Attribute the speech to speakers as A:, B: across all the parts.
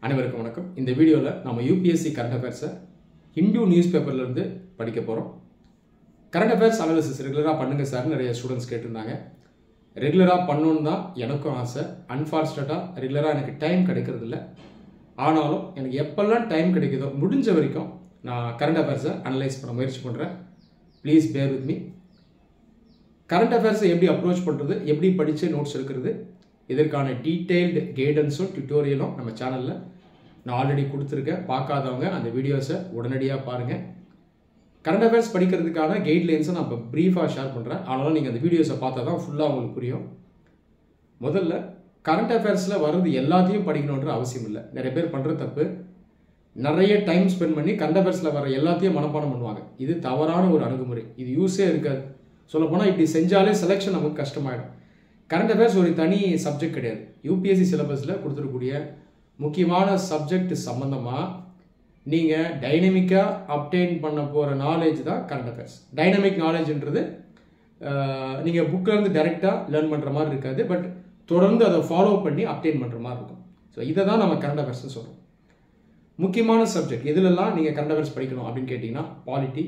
A: அனைவருக்கும் வணக்கம். இந்த வீடியோவில் நம்ம யூபிஎஸ்சி கரண்ட் அஃபேர்ஸை ஹிந்து நியூஸ் பேப்பர்லேருந்து படிக்க போகிறோம். கரண்ட் அஃபேர்ஸ் அனாலிசிஸ் ரெகுலராக பண்ணுங்கள் சார் நிறைய ஸ்டூடெண்ட்ஸ் கேட்டிருந்தாங்க. ரெகுலராக பண்ணணுன்னு தான் எனக்கும் ஆசை. அன்ஃபார்ச்சுனேட்டாக ரெகுலராக எனக்கு டைம் கிடைக்கிறதில்ல. ஆனாலும் எனக்கு எப்பெல்லாம் டைம் கிடைக்குதோ முடிஞ்ச வரைக்கும் நான் கரண்ட் அஃபேர்ஸை அனலைஸ் பண்ண முயற்சி பண்ணுறேன். Please bear with me. Current அஃபேர்ஸை எப்படி அப்ரோச் பண்ணுறது, எப்படி படித்து நோட்ஸ் எடுக்கிறது, இதற்கான டீட்டெயில்டு கைடன்ஸும் டியூட்டோரியலும் நம்ம சேனலில் நான் ஆல்ரெடி கொடுத்துருக்கேன். பார்க்காதவங்க அந்த வீடியோஸை உடனடியாக பாருங்கள். கரண்ட் அஃபேர்ஸ் படிக்கிறதுக்கான கைட்லைன்ஸை நான் இப்போ ப்ரீஃபாக ஷேர் பண்ணுறேன். ஆனாலும் நீங்கள் அந்த வீடியோஸை பார்த்தா தான் ஃபுல்லாக உங்களுக்கு புரியும். முதல்ல கரண்ட் அஃபேர்ஸில் வர்றது எல்லாத்தையும் படிக்கணுன்ற அவசியம் இல்லை. நிறைய பேர் பண்ணுற தப்பு, நிறைய டைம் ஸ்பெண்ட் பண்ணி கரண்ட் அஃபேர்ஸில் வர எல்லாத்தையும் மனப்பாடம் பண்ணுவாங்க. இது தவறான ஒரு அணுகுமுறை. இது யூஸே இருக்காது. சொல்லப்போனால் இப்படி செஞ்சாலே செலெக்ஷன் நமக்கு கஷ்டமாயிடும். கரண்ட் அஃபேர்ஸ் ஒரு தனி சப்ஜெக்ட் கிடையாது. யூபிஎஸ்சி சிலபஸில் கொடுத்துருக்கூடிய முக்கியமான சப்ஜெக்ட் சம்மந்தமாக நீங்கள் டைனமிக்காக அப்டெயின் பண்ண போகிற நாலேஜ் தான் கரண்ட் அஃபேர்ஸ். டைனமிக் நாலேஜ்ன்றது நீங்கள் புக்கிலேருந்து டைரெக்டாக லேர்ன் பண்ணுற மாதிரி இருக்காது. பட் தொடர்ந்து அதை ஃபாலோ பண்ணி அப்டெயின் பண்ணுற மாதிரி இருக்கும். ஸோ இதை தான் நம்ம கரண்ட் அஃபேர்ஸ்னு சொல்கிறோம். முக்கியமான சப்ஜெக்ட் எதுலெல்லாம் நீங்கள் கரண்ட் அஃபேர்ஸ் படிக்கணும் அப்படின்னு கேட்டிங்கன்னா polity,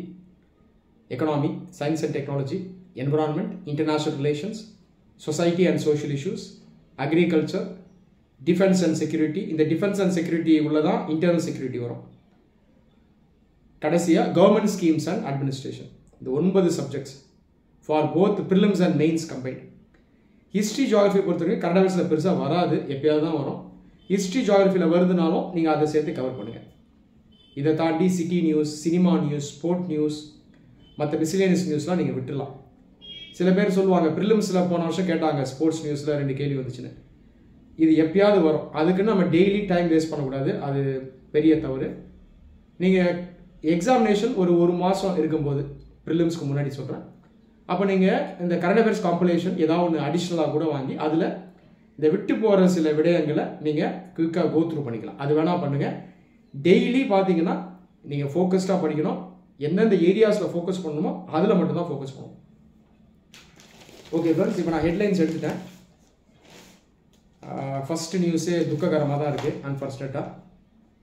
A: economy, science and technology, environment, international relations, society and social issues, agriculture, defence and security. இந்த டிஃபென்ஸ் அண்ட் செக்யூரிட்டி உள்ளதான் இன்டர்னல் செக்யூரிட்டி வரும். கடைசியாக கவர்மெண்ட் ஸ்கீம்ஸ் அண்ட் அட்மினிஸ்ட்ரேஷன். இந்த 9 subjects for both prelims and mains combined. History geography பொறுத்தவரைக்கும் current அஃபேர்ஸில் பெருசாக வராது, எப்பயாவது தான் வரும். ஹிஸ்ட்ரி ஜியாகிரஃபியில் வருதுனாலும் நீங்கள் அதை சேர்த்து கவர் பண்ணுங்கள். இதை தாண்டி city news, cinema news, sport news, மற்ற மிஸ்லேனியஸ் நியூஸ்லாம் நீங்கள் விட்டுடலாம். சில பேர் சொல்லுவாங்க ப்ரிலிம்ஸில் போன வருஷம் கேட்டாங்க ஸ்போர்ட்ஸ் நியூஸில் 2 கேள்வி வந்துச்சுன்னு. இது எப்பயாவது வரும். அதுக்குன்னு நம்ம டெய்லி டைம் வேஸ்ட் பண்ணக்கூடாது. அது பெரிய தவறு. நீங்கள் எக்ஸாமினேஷன் ஒரு மாதம் இருக்கும்போது, ப்ரிலிம்ஸ்க்கு முன்னாடி சொல்கிறேன், அப்போ நீங்கள் இந்த கரண்ட் அஃபேர்ஸ் காம்பலேஷன் ஏதாவது ஒன்று அடிஷ்னலாக கூட வாங்கி அதில் இந்த விட்டு போகிற சில விடயங்களை நீங்கள் குயிக்காக கோ த்ரூ பண்ணிக்கலாம். அது வேணால் பண்ணுங்கள். டெய்லி பார்த்தீங்கன்னா நீங்கள் ஃபோக்கஸ்டாக படிக்கணும். எந்தெந்த ஏரியாஸில் ஃபோக்கஸ் பண்ணணுமோ அதில் மட்டும்தான் ஃபோக்கஸ் பண்ணணும். ஓகே ஃப்ரெண்ட்ஸ், இப்போ நான் ஹெட்லைன்ஸ் எடுத்துட்டேன். ஃபஸ்ட்டு நியூஸே துக்ககரமாக தான் இருக்குது. அன்ஃபார்ச்சுனேட்டாக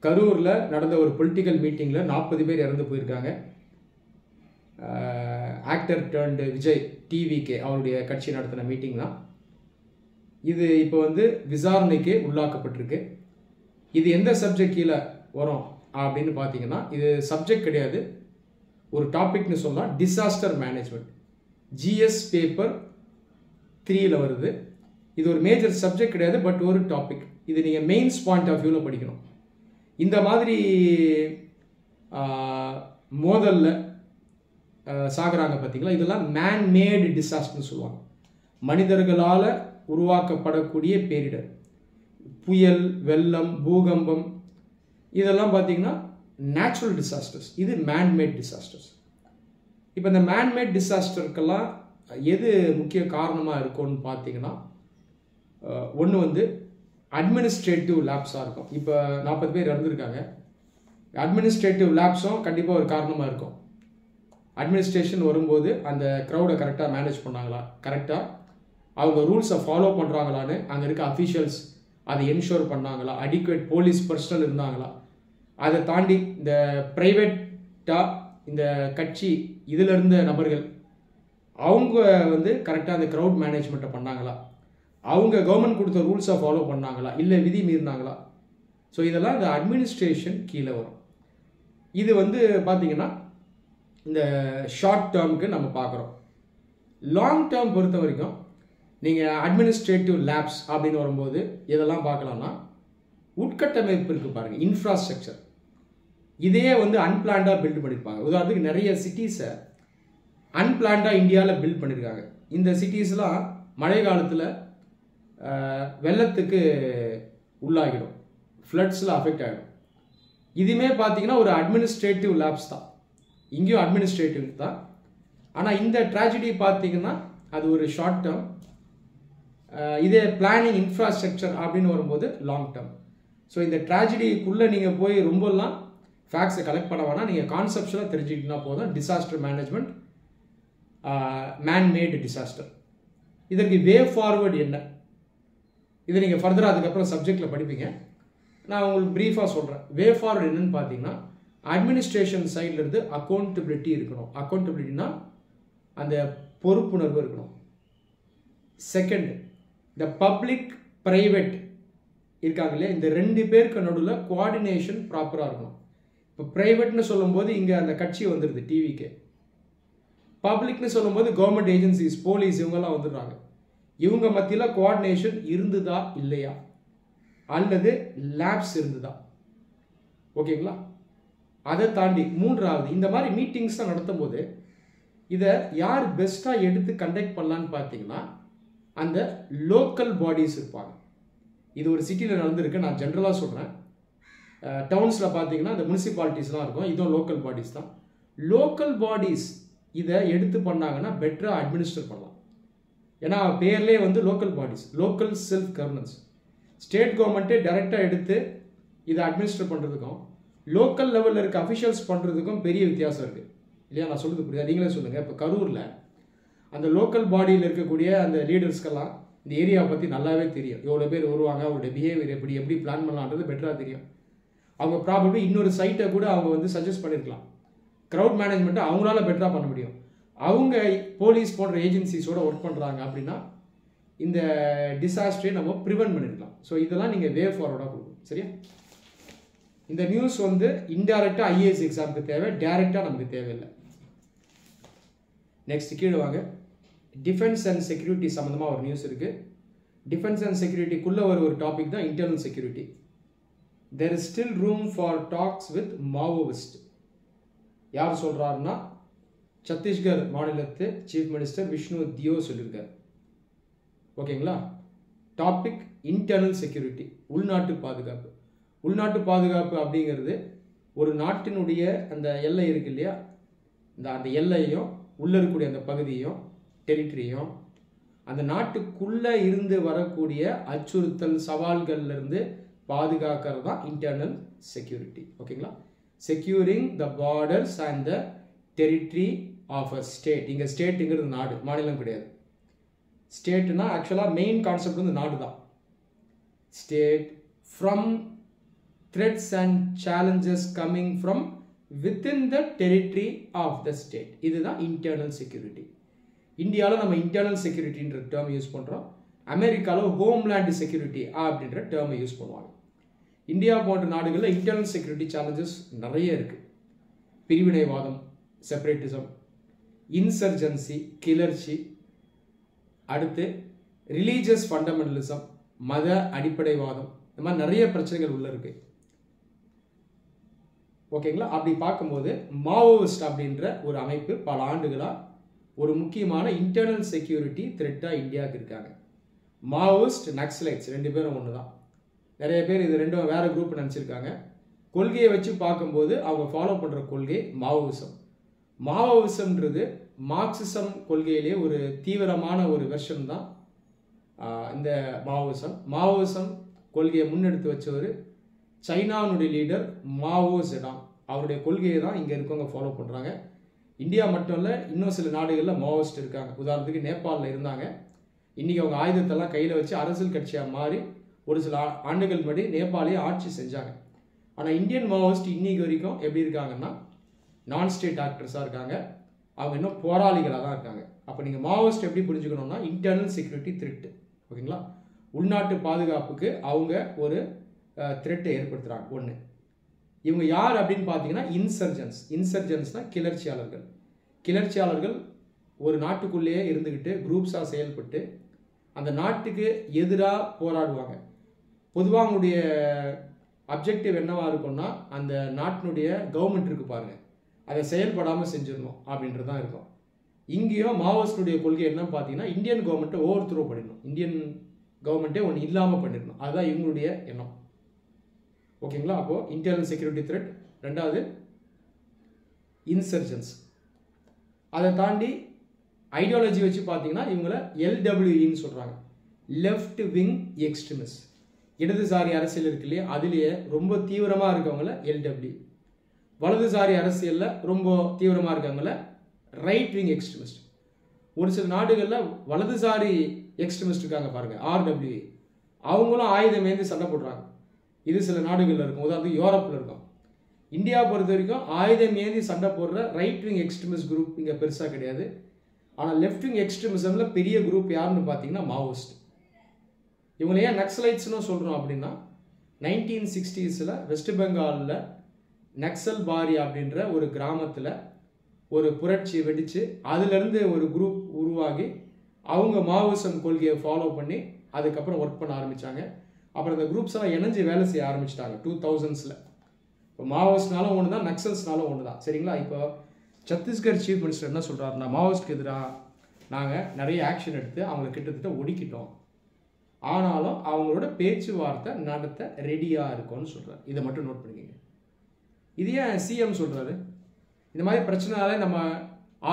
A: கரூரில் நடந்த ஒரு பொலிட்டிக்கல் மீட்டிங்கில் 40 பேர் இறந்து போயிருக்காங்க. ஆக்டர் டர்ன்டு விஜய் டிவிகே அவருடைய கட்சி நடத்தின மீட்டிங் தான் இது. இப்போ விசாரணைக்கு உள்ளாக்கப்பட்டிருக்கு. இது எந்த சப்ஜெக்ட் கீழே வரும் அப்படின்னு பார்த்தீங்கன்னா, இது சப்ஜெக்ட் கிடையாது, ஒரு டாபிக்னு சொல்லலாம். டிசாஸ்டர் மேனேஜ்மெண்ட், ஜிஎஸ் பேப்பர் 3ல் வருது. இது ஒரு மேஜர் சப்ஜெக்ட் கிடையாது, பட் ஒரு டாபிக். இது நீங்கள் மெயின்ஸ் பாயிண்ட் ஆஃப் வியூவில் படிக்கணும். இந்த மாதிரி மோதலில் சாகுறாங்க பார்த்தீங்களா, இதெல்லாம் மேன் மேடு டிசாஸ்டர்னு சொல்லுவாங்க. மனிதர்களால் உருவாக்கப்படக்கூடிய பேரிடர். புயல், வெள்ளம், பூகம்பம், இதெல்லாம் பார்த்தீங்கன்னா நேச்சுரல் டிசாஸ்டர்ஸ். இது மேன்மேட் டிசாஸ்டர்ஸ். இப்போ இந்த மேன்மேட் டிசாஸ்டருக்கெல்லாம் எது முக்கிய காரணமாக இருக்கும்னு பார்த்தீங்கன்னா, ஒன்று அட்மினிஸ்ட்ரேட்டிவ் லேப்ஸாக இருக்கும். இப்போ 40 பேர் இறந்துருக்காங்க. அட்மினிஸ்ட்ரேட்டிவ் லேப்ஸும் கண்டிப்பாக ஒரு காரணமாக இருக்கும். அட்மினிஸ்ட்ரேஷன் வரும்போது அந்த க்ரௌடை கரெக்டாக மேனேஜ் பண்ணாங்களா, கரெக்டாக அவங்க ரூல்ஸை ஃபாலோ பண்ணுறாங்களான்னு அங்கே இருக்க அஃபீஷியல்ஸ் அதை என்ஷோர் பண்ணாங்களா, அடிக்குவேட் போலீஸ் பர்சனல் இருந்தாங்களா, அதை தாண்டி இந்த ப்ரைவேட்டாக இந்த கட்சி இதில் இருந்த நபர்கள் அவங்க கரெக்டாக அந்த க்ரௌட் மேனேஜ்மெண்ட்டை பண்ணாங்களா, அவங்க கவர்மெண்ட் கொடுத்த ரூல்ஸை ஃபாலோ பண்ணாங்களா, இல்லை விதி மீறினாங்களா. ஸோ இதெல்லாம் இந்த அட்மினிஸ்ட்ரேஷன் கீழே வரும். இது பார்த்தீங்கன்னா இந்த ஷார்ட் டேர்முக்கு நம்ம பார்க்குறோம். லாங் டேர்ம் பொறுத்த வரைக்கும் நீங்கள் அட்மினிஸ்ட்ரேட்டிவ் லேப்ஸ் அப்படின்னு வரும்போது இதெல்லாம் பார்க்கலாம்னா, உட்கட்டமைப்பு இருக்குது பாருங்கள், இன்ஃப்ராஸ்ட்ரக்சர். இதே அன்பிளான்டாக பில்ட் பண்ணியிருப்பாங்க. உதாரணத்துக்கு நிறைய சிட்டிஸை அன்பிளான்டாக இந்தியாவில் பில்ட் பண்ணியிருக்காங்க. இந்த சிட்டிஸ்லாம் மழை காலத்தில் வெள்ளத்துக்கு உள்ளாகிடும், ஃப்ளட்ஸில் அஃபெக்ட் ஆகிடும். இதுவுமே பார்த்தீங்கன்னா ஒரு அட்மினிஸ்ட்ரேட்டிவ் லேப்ஸ் தான். இங்கேயும் அட்மினிஸ்ட்ரேட்டிவ் தான். ஆனால் இந்த ட்ராஜடி பார்த்தீங்கன்னா அது ஒரு ஷார்ட் டேர்ம். இதே பிளானிங் இன்ஃப்ராஸ்ட்ரக்சர் அப்படின்னு வரும்போது லாங் டேர்ம். ஸோ இந்த ட்ராஜடிக்குள்ளே நீங்கள் போய் ரொம்பலாம் ஃபேக்ட்ஸை கலெக்ட் பண்ண வேணால், நீங்கள் கான்செப்ட்ஸ்லாம் தெரிஞ்சுக்கிட்டா போதும். Disaster management, man-made disaster. இதற்கு வே ஃபார்வர்டு என்ன, இதை நீங்கள் ஃபர்தராக அதுக்கப்புறம் சப்ஜெக்டில் படிப்பீங்க. நான் உங்களுக்கு ப்ரீஃபாக சொல்கிறேன். வே ஃபார்வர்டு என்னன்னு பார்த்தீங்கன்னா, அட்மினிஸ்ட்ரேஷன் சைட்லேருந்து அக்கௌண்டபிலிட்டி இருக்கணும். அக்கௌண்டபிலிட்டினா அந்த பொறுப்புணர்வு இருக்கணும். செகண்ட், இந்த பப்ளிக் ப்ரைவேட் இருக்காங்க இல்லையா, இந்த 2 பேருக்கு நடுவில் கோஆர்டினேஷன் ப்ராப்பராக இருக்கணும். இப்போ ப்ரைவேட்னு சொல்லும்போது இங்கே அந்த கட்சி வந்துடுது டிவிக்கு. பப்ளிக்னு சொல்லும்போது கவர்மெண்ட் ஏஜென்சிஸ், போலீஸ், இவங்கெல்லாம் வந்துடுறாங்க. இவங்க மத்தியில் கோஆர்டினேஷன் இருந்துதா இல்லையா, அல்லது லேப்ஸ் இருந்துதா? ஓகேங்களா? அதை தாண்டி 3வது, இந்த மாதிரி மீட்டிங்ஸ்லாம் நடத்தும் போது இதை யார் பெஸ்ட்டாக எடுத்து கண்டக்ட் பண்ணலான்னு பார்த்தீங்கன்னா, அந்த லோக்கல் பாடிஸ் இருப்பாங்க. இது ஒரு சிட்டியில் நடந்திருக்கு, நான் ஜென்ரலாக சொல்கிறேன். டவுன்ஸில் பார்த்தீங்கன்னா இந்த முனிசிபாலிட்டிஸ்லாம் இருக்கும், இதுவும் லோக்கல் பாடிஸ் தான். லோக்கல் பாடிஸ் இதை எடுத்து பண்ணாங்கன்னா பெட்டராக அட்மினிஸ்டர் பண்ணலாம். ஏன்னா பேர்லேயே வந்து local bodies, local self governance. State கவர்மெண்ட்டே டைரெக்டாக எடுத்து இதை அட்மினிஸ்டர் பண்ணுறதுக்கும் லோக்கல் லெவலில் இருக்க அஃபிஷியல்ஸ் பண்ணுறதுக்கும் பெரிய வித்தியாசம் இருக்குது இல்லையா? நான் சொல்கிறது புரியுதா? நீங்களே சொல்லுங்கள். இப்போ கரூரில் அந்த லோக்கல் பாடியில் இருக்கக்கூடிய அந்த லீடர்ஸ்க்கெல்லாம் இந்த ஏரியாவை பற்றி நல்லாவே தெரியும். எவ்வளோ பேர் வருவாங்க, அவங்களுடைய பிஹேவியர் எப்படி பிளான் பண்ணலான்றது பெட்டராக தெரியும். அவங்க ப்ராபப்ளி இன்னொரு சைட்டை கூட அவங்க வந்து சஜஸ்ட் பண்ணியிருக்கலாம். க்ரௌட் மேனேஜ்மெண்ட்டை அவங்களால பெட்டராக பண்ண முடியும். அவங்க போலீஸ் போன்ற ஏஜென்சிஸோடு ஒர்க் பண்ணுறாங்க அப்படின்னா இந்த டிசாஸ்டரை நம்ம ப்ரிவென்ட் பண்ணிருக்கலாம். ஸோ இதெல்லாம் நீங்கள் வே ஃபார்வர்டாக கொடுக்கணும். சரியா? இந்த நியூஸ் வந்து இன்டைரக்டாக ஐஏஎஸ் எக்ஸாமுக்கு தேவை, டைரெக்டாக நமக்கு தேவையில்லை. நெக்ஸ்ட் கீழே வாங்க. டிஃபென்ஸ் அண்ட் செக்யூரிட்டி சம்மந்தமாக ஒரு நியூஸ் இருக்குது. டிஃபென்ஸ் அண்ட் செக்யூரிட்டிக்குள்ளே ஒரு டாபிக் தான் internal security. There is still room for tax with Maoist. யார் சொல்கிறாருன்னா, சத்தீஸ்கர் மாநிலத்து சீஃப் மினிஸ்டர் விஷ்ணு தியோ சொல்லியிருக்கார். ஓகேங்களா? டாபிக் இன்டர்னல் செக்யூரிட்டி, உள்நாட்டு பாதுகாப்பு. உள்நாட்டு பாதுகாப்பு அப்படிங்கிறது ஒரு நாட்டினுடைய அந்த எல்லை இருக்கு இல்லையா, அந்த எல்லையும் உள்ளே இருக்கக்கூடிய அந்த பகுதியும் டெரிட்டரியும் அந்த நாட்டுக்குள்ளே இருந்து வரக்கூடிய அச்சுறுத்தல் சவால்கள்லேருந்து பாதுகாக்கிறது தான் இன்டர்னல் செக்யூரிட்டி. ஓகேங்களா? Securing the borders and the territory of a state. இங்கே ஸ்டேட்டுங்கிறது நாடு, மாநிலம் கிடையாது. ஸ்டேட்னா ஆக்சுவலாக மெயின் கான்செப்ட் வந்து நாடு தான். State from threats and challenges coming from within the territory of the state. இதுதான் இன்டர்னல் செக்யூரிட்டி. இந்தியாவில் நம்ம இன்டர்னல் செக்யூரிட்டின்ற டேர்ம் யூஸ் பண்ணுறோம். அமெரிக்காவில் ஹோம்லேண்ட் செக்யூரிட்டி அப்படின்ற டேர்மை யூஸ் பண்ணுவாங்க. இந்தியா போன்ற நாடுகளில் இன்டர்னல் செக்யூரிட்டி சேலஞ்சஸ் நிறைய இருக்குது. பிரிவினைவாதம், செப்பரேட்டிசம், இன்சர்ஜென்சி, கிளர்ச்சி, அடுத்து ரிலீஜியஸ் ஃபண்டமெண்டலிசம், மத அடிப்படைவாதம், இந்த மாதிரி நிறைய பிரச்சனைகள் உள்ள இருக்கு. ஓகேங்களா? அப்படி பார்க்கும்போது மாவோயிஸ்ட் அப்படின்ற ஒரு அமைப்பு பல ஆண்டுகளாக ஒரு முக்கியமான இன்டர்னல் செக்யூரிட்டி த்ரெட்டாக இந்தியாவுக்கு இருக்காங்க. மாவோயிஸ்ட், நக்சலைட்ஸ் 2 பேரும் ஒன்று தான். நிறைய பேர் இது 2 வேறு குரூப் நினச்சிருக்காங்க. கொள்கையை வச்சு பார்க்கும்போது அவங்க ஃபாலோ பண்ணுற கொள்கை மாவோயிசம். மாவோயிசம்ன்றது மார்க்சிசம் கொள்கையிலே ஒரு தீவிரமான ஒரு வெர்ஷன் தான் இந்த மாவோயிசம். மாவோயிசம் கொள்கையை முன்னெடுத்து வச்சவர் சைனாவுடைய லீடர் மாவோ ஜெடாங். அவருடைய கொள்கையை தான் இங்கே இருக்கவங்க ஃபாலோ பண்ணுறாங்க. இந்தியா மட்டும் இல்லை, இன்னும் சில நாடுகளில் மாவோயிஸ்ட் இருக்காங்க. உதாரணத்துக்கு நேபாளில் இருந்தாங்க. இன்றைக்கி அவங்க ஆயுதத்தெல்லாம் கையில் வச்சு அரசியல் கட்சியாக மாறி ஒரு சில ஆண்டுகள் முன்னாடி நேபாளையே ஆட்சி செஞ்சாங்க. ஆனால் இந்தியன் மாவோயிஸ்ட் இன்னைக்கு வரைக்கும் எப்படி இருக்காங்கன்னா நான் ஸ்டேட் ஆக்டர்ஸாக இருக்காங்க. அவங்க இன்னும் போராளிகளாக தான் இருக்காங்க. அப்போ நீங்கள் மாவோயிஸ்ட் எப்படி புரிஞ்சுக்கணும்னா இன்டர்னல் செக்யூரிட்டி த்ரெட்டு. ஓகேங்களா? உள்நாட்டு பாதுகாப்புக்கு அவங்க ஒரு த்ரெட்டை ஏற்படுத்துகிறாங்க. ஒன்று, இவங்க யார் அப்படின்னு பார்த்தீங்கன்னா இன்சர்ஜென்ஸ். இன்சர்ஜென்ஸ்னால் கிளர்ச்சியாளர்கள். கிளர்ச்சியாளர்கள் ஒரு நாட்டுக்குள்ளேயே இருந்துக்கிட்டு குரூப்ஸாக செயல்பட்டு அந்த நாட்டுக்கு எதிராக போராடுவாங்க. பொதுவாக அவங்களுடைய அப்ஜெக்டிவ் என்னவாக இருக்கும்னா அந்த நாட்டினுடைய கவர்மெண்ட் இருக்கு பாருங்கள், அதை செயல்படாமல் செஞ்சிடணும் அப்படின்றது தான் இருக்கும். இங்கேயும் மாவோயிஸ்டுடைய கொள்கை என்னன்னு பார்த்தீங்கன்னா இந்தியன் கவர்மெண்ட்டை ஓவர் த்ரோ பண்ணிடணும், இந்தியன் கவர்மெண்ட்டே ஒன்று இல்லாமல் பண்ணிடணும். அதுதான் இவங்களுடைய எண்ணம். ஓகேங்களா? அப்போது இன்டர்னல் செக்யூரிட்டி த்ரெட். 2வது இன்சர்ஜென்ஸ். அதை தாண்டி ஐடியாலஜி வச்சு பார்த்தீங்கன்னா இவங்களை எல்டபிள்யூஇன்னு சொல்கிறாங்க, லெஃப்ட் விங் எக்ஸ்ட்ரீமிஸ்ட். இடதுசாரி அரசியல் இருக்கு இல்லையா, அதுலேயே ரொம்ப தீவிரமாக இருக்கவங்கள எல்டபிள்யூ. வலதுசாரி அரசியலில் ரொம்ப தீவிரமாக இருக்கவங்கள ரைட் விங் எக்ஸ்ட்ரீமிஸ்ட். ஒரு சில நாடுகளில் வலதுசாரி எக்ஸ்ட்ரீமிஸ்ட் இருக்காங்க பாருங்கள், ஆர்டபிள்யூ. அவங்களும் ஆயுதம் ஏந்தி சண்டை போடுறாங்க. இது சில நாடுகளில் இருக்கும், உதாரணத்துக்கு யூரோப்பில் இருக்கும். இந்தியா பொறுத்த வரைக்கும் ஆயுதம் ஏந்தி சண்டை போடுற ரைட் விங் எக்ஸ்ட்ரீமிஸ்ட் குரூப் இங்கே பெருசாக கிடையாது. ஆனால் லெஃப்ட் விங் எக்ஸ்ட்ரீமிசமில் பெரிய குரூப் யாருன்னு பார்த்தீங்கன்னா மாவோயிஸ்ட். இவங்களை ஏன் நக்சலைட்ஸ்னு சொல்கிறோம் அப்படின்னா 1960s வெஸ்ட் பெங்காலில் நக்சல் பாரி அப்படின்ற ஒரு கிராமத்தில் ஒரு புரட்சி வெடித்து அதுலேருந்து ஒரு குரூப் உருவாகி அவங்க மாவோயிசம் கொள்கையை ஃபாலோ பண்ணி அதுக்கப்புறம் ஒர்க் பண்ண ஆரம்பித்தாங்க. அப்புறம் இந்த குரூப்ஸ் எல்லாம் இணைஞ்சு வேலை செய்ய ஆரம்பிச்சிட்டாங்க 2000s. இப்போ மாவோயிஸ்ட்னாலும் ஒன்று தான், நக்சல்ஸ்னாலும் ஒன்று தான், சரிங்களா? இப்போ சத்தீஸ்கர் சீஃப் மினிஸ்டர் என்ன சொல்கிறாருன்னா, மாவோயிஸ்ட்க்கு எதிராக நாங்கள் நிறைய ஆக்ஷன் எடுத்து அவங்களை கிட்டத்தட்ட ஒடுக்கிட்டோம், ஆனாலும் அவங்களோட பேச்சுவார்த்தை நடத்த ரெடியாக இருக்கும்னு சொல்கிறார். இதை மட்டும் நோட் பண்ணிக்கோங்க. இது ஏன் சிஎம் சொல்கிறாரு? இந்த மாதிரி பிரச்சனைனால நம்ம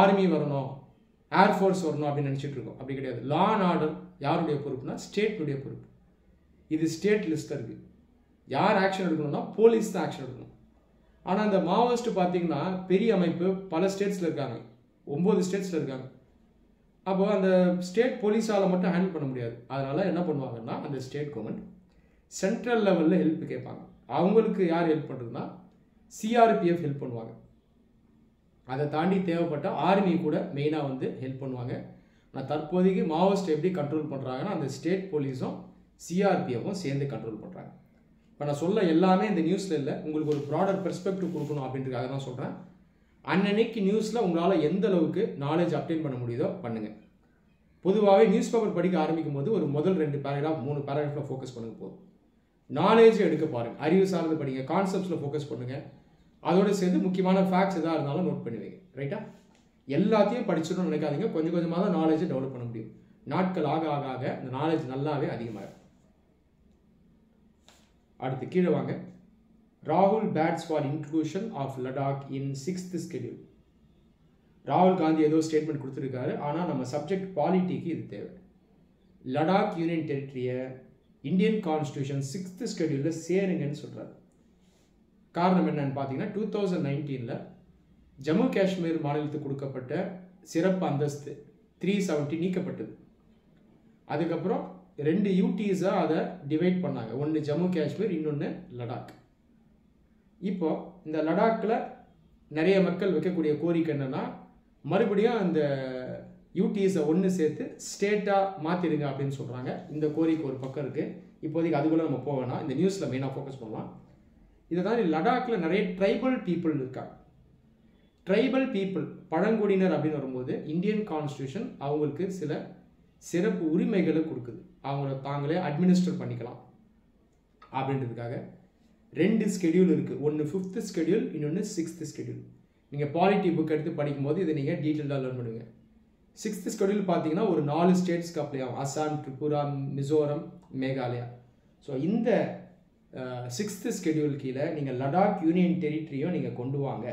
A: ஆர்மி வரணும், ஏர்ஃபோர்ஸ் வரணும் அப்படின்னு நினச்சிட்டு இருக்கோம். அப்படி கிடையாது. லா அண்ட் ஆர்டர் யாருடைய பொறுப்புனா ஸ்டேட்டுடைய பொறுப்பு. இது ஸ்டேட் லிஸ்ட்டில் இருக்குது. யார் ஆக்ஷன் எடுக்கணும்னா போலீஸ் தான் ஆக்ஷன் எடுக்கணும். ஆனால் அந்த மாவோயிஸ்ட் பார்த்தீங்கன்னா பெரிய அமைப்பு பல ஸ்டேட்ஸில் இருக்காங்க, 9 ஸ்டேட்ஸில் இருக்காங்க. அப்போ அந்த ஸ்டேட் போலீஸால் மட்டும் ஹேண்டில் பண்ண முடியாது. அதனால் என்ன பண்ணுவாங்கன்னா அந்த ஸ்டேட் கவர்மெண்ட் சென்ட்ரல் லெவலில் ஹெல்ப் கேட்பாங்க. அவங்களுக்கு யார் ஹெல்ப் பண்ணுறதுனா சிஆர்பிஎஃப் ஹெல்ப் பண்ணுவாங்க. அதை தாண்டி தேவைப்பட்ட ஆர்மி கூட மெயினாக வந்து ஹெல்ப் பண்ணுவாங்க. ஆனால் தற்போதைக்கு மாவோயிஸ்ட் எப்படி கண்ட்ரோல் பண்ணுறாங்கன்னா அந்த ஸ்டேட் போலீஸும் சிஆர்பிஎஃப்பும் சேர்ந்து கண்ட்ரோல் பண்ணுறாங்க. இப்போ நான் சொல்ல எல்லாமே இந்த நியூஸில் இல்லை, உங்களுக்கு ஒரு ப்ராடர் பெர்ஸ்பெக்டிவ் கொடுக்கணும் அப்படின்றதுக்காக தான் சொல்கிறேன். அன்னன்னைக்கு நியூஸில் உங்களால் எந்த அளவுக்கு நாலேஜ் அப்டெயின் பண்ண முடியுதோ பண்ணுங்கள். பொதுவாகவே நியூஸ் பேப்பர் படிக்க ஆரம்பிக்கும் போது ஒரு முதல் 2 பேராகிராஃப் 3 பேராகிராஃபில் ஃபோக்கஸ் பண்ணுங்க போதும். நாலேஜ் எடுக்க பாருங்கள், அறிவு சார்ந்து படிங்க, கான்செப்ட்ஸில் ஃபோக்கஸ் பண்ணுங்கள். அதோடு சேர்ந்து முக்கியமான ஃபேக்ட்ஸ் எதாக இருந்தாலும் நோட் பண்ணி வைங்க. ரைட்டா? எல்லாத்தையும் படிச்சிடணும்னு நினைக்காதீங்க. கொஞ்சம் கொஞ்சமாக தான் நாலேஜை டெவலப் பண்ண முடியும். நாட்கள் ஆக ஆக ஆக இந்த நாலேஜ் நல்லாவே அதிகமாகும். அடுத்து கீழே வாங்க. ராகுல் bats for inclusion of Ladakh in 6th schedule. ராகுல் காந்தி ஏதோ ஸ்டேட்மெண்ட் கொடுத்துருக்காரு, ஆனால் நம்ம சப்ஜெக்ட் பாலிட்டிக்கு இது தேவை. லடாக் யூனியன் டெரிட்டரியை இந்தியன் கான்ஸ்டியூஷன் 6th schedule சேருங்கன்னு சொல்கிறார். காரணம் என்னன்னு பார்த்தீங்கன்னா 2019 ஜம்மு காஷ்மீர் மாநிலத்துக்கு கொடுக்கப்பட்ட சிறப்பு அந்தஸ்து 370 நீக்கப்பட்டது. அதுக்கப்புறம் 2 யூடிஸாக அதை டிவைட் பண்ணாங்க. ஒன்று ஜம்மு காஷ்மீர், இன்னொன்று லடாக். இப்போ இந்த லடாக்கில் நிறைய மக்கள் வைக்கக்கூடிய கோரிக்கை என்னென்னா மறுபடியும் அந்த யூடிஸை ஒன்று சேர்த்து ஸ்டேட்டாக மாற்றிடுங்க அப்படின்னு சொல்கிறாங்க. இந்த கோரிக்கை ஒரு பக்கம் இருக்குது. இப்போதைக்கு அதுக்குள்ளே நம்ம போவேன்னா இந்த நியூஸில் மெயினாக ஃபோக்கஸ் பண்ணலாம். இதை தான் லடாக்கில் நிறைய ட்ரைபல் பீப்புள் இருக்காங்க. ட்ரைபல் பீப்புள் பழங்குடியினர் அப்படின்னு வரும்போது இந்தியன் கான்ஸ்டியூஷன் அவங்களுக்கு சில சிறப்பு உரிமைகளை கொடுக்குது. அவங்கள தாங்களே அட்மினிஸ்டர் பண்ணிக்கலாம் அப்படின்றதுக்காக 2 ஸ்கெடியூல் இருக்குது. ஒன்று 5th schedule, இன்னொன்று 6th schedule. நீங்கள் பாலிட்டி புக் எடுத்து படிக்கும்போது இதை நீங்கள் டீட்டெயிலாக லேர்ன் பண்ணுவீங்க. 6th schedule பார்த்தீங்கன்னா ஒரு 4 ஸ்டேட்ஸ்க்கு அப்ளை ஆகும். அசாம், திரிபுரா, மிசோரம், மேகாலயா. ஸோ இந்த 6th schedule கீழே நீங்கள் லடாக் யூனியன் டெரிட்டரியும் நீங்கள் கொண்டு வாங்க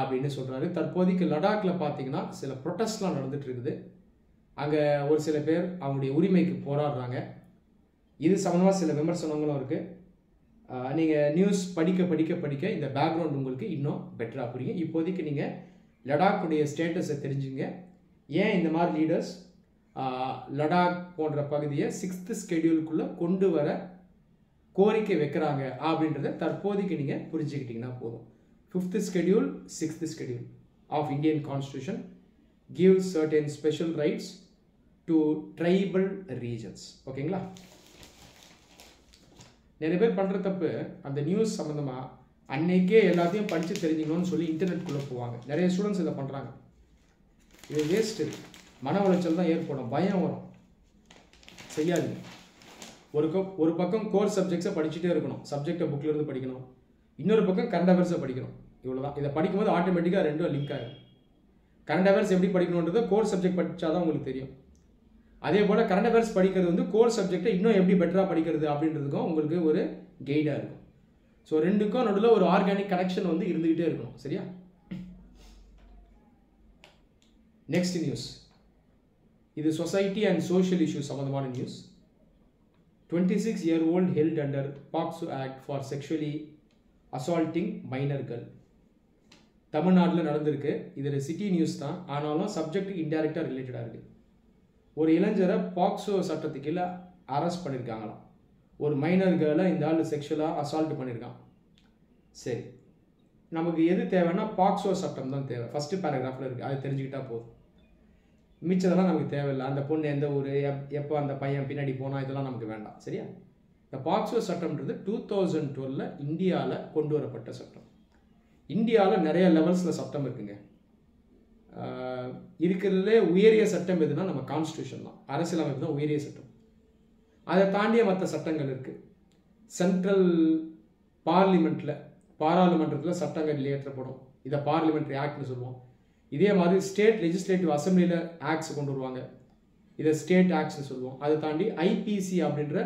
A: அப்படின்னு சொல்கிறாரு. தற்போதைக்கு லடாக்கில் பார்த்தீங்கன்னா சில ப்ரொட்டஸ்ட்லாம் நடந்துட்டு இருக்குது. அங்கே ஒரு சில பேர் அவங்களுடைய உரிமைக்கு போராடுறாங்க. இது சம்மந்தமாக சில விமர்சனங்களும் இருக்குது. நீங்கள் நியூஸ் படிக்க படிக்க படிக்க இந்த பேக்ரவுண்ட் உங்களுக்கு இன்னும் பெட்டராக புரியும். இப்போதைக்கு நீங்கள் லடாக்குடைய ஸ்டேட்டஸை தெரிஞ்சுங்க. ஏன் இந்த மாதிரி லீடர்ஸ் லடாக் போன்ற பகுதியை 6th schedule கொண்டு வர கோரிக்கை வைக்கிறாங்க அப்படின்றத தற்போதைக்கு நீங்கள் புரிஞ்சுக்கிட்டீங்கன்னா போதும். 5th schedule, 6th schedule of Indian Constitution gives certain special rights to tribal regions. ஓகேங்களா? நிறைய பேர் பண்ணுற தப்பு அந்த நியூஸ் சம்மந்தமாக அன்னைக்கே எல்லாத்தையும் படித்து தெரிஞ்சுக்கணும்னு சொல்லி இன்டர்நெட்குள்ளே போவாங்க. நிறைய ஸ்டூடெண்ட்ஸ் இதை பண்ணுறாங்க. இது வேஸ்ட்டு. மன உளைச்சல் தான் ஏற்படும், பயம் வரும். செய்யாதீங்க. ஒரு பக்கம் கோர் சப்ஜெக்ட்ஸை படிச்சுட்டே இருக்கணும், சப்ஜெக்டை புக்கில் இருந்து படிக்கணும். இன்னொரு பக்கம் கரண்ட் அஃபேர்ஸை படிக்கணும். இவ்வளோதான். இதை படிக்கும்போது ஆட்டோமேட்டிக்காக 2 லிங்க் ஆகிடும். கரண்ட் அஃபேர்ஸ் எப்படி படிக்கணுன்றதை கோர் சப்ஜெக்ட் படித்தா தான் உங்களுக்கு தெரியும். அதே போல் கரண்ட் அஃபேர்ஸ் படிக்கிறது வந்து கோர் சப்ஜெக்டை இன்னும் எப்படி பெட்டராக படிக்கிறது அப்படின்றதுக்கும் உங்களுக்கு ஒரு கைடாக இருக்கும். ஸோ 2க்கும் நடுவில் ஒரு ஆர்கானிக் கனெக்ஷன் வந்து இருந்துக்கிட்டே இருக்கணும். சரியா? Next news. இது சொசைட்டி அண்ட் சோஷியல் இஷ்யூஸ் சம்மந்தமான news. 26-year-old held under POCSO Act for sexually assaulting minor girl. தமிழ்நாட்டில் நடந்திருக்கு. இதில் சிட்டி நியூஸ் தான், ஆனாலும் சப்ஜெக்ட் இன்டைரக்டாக ரிலேட்டடாக இருக்குது. ஒரு இளைஞரை பாக்ஸோ சட்டத்துக்கு கீழே அரெஸ்ட் பண்ணியிருக்காங்களாம். ஒரு மைனர் கேர்ளை இந்த ஆள் செக்ஷுவலாக அசால்ட் பண்ணியிருக்கான். சரி, நமக்கு எது தேவைன்னா பாக்ஸோ சட்டம் தான் தேவை. ஃபஸ்ட்டு பேராகிராஃபில் இருக்குது, அது தெரிஞ்சுக்கிட்டா போதும். மிச்சதெல்லாம் நமக்கு தேவையில்லை. அந்த பொண்ணு எந்த ஊர், எப்போ அந்த பையன் பின்னாடி போனால், இதெல்லாம் நமக்கு வேண்டாம். சரியா? இந்த பாக்ஸோ சட்டம்ன்றது 2012 இந்தியாவில் கொண்டு வரப்பட்ட சட்டம். இந்தியாவில் நிறைய லெவல்ஸில் சட்டம் இருக்குங்க. இருக்கிறதுலே உயரிய சட்டம் எதுனா நம்ம கான்ஸ்டியூஷன் தான், அரசியலமைப்பு தான் உயரிய சட்டம். அதை தாண்டிய மற்ற சட்டங்கள் இருக்குது. சென்ட்ரல் பாராளுமன்றத்தில் சட்டங்கள் இயற்றப்படும். இதை பார்லிமெண்ட்ரி ஆக்ட்னு சொல்லுவோம். இதே மாதிரி ஸ்டேட் லெஜிஸ்லேட்டிவ் அசம்பிளியில் ஆக்ட்ஸ் கொண்டு வருவாங்க, இதை ஸ்டேட் ஆக்ட்ஸ்னு சொல்லுவோம். அதை தாண்டி ஐபிசி அப்படின்ற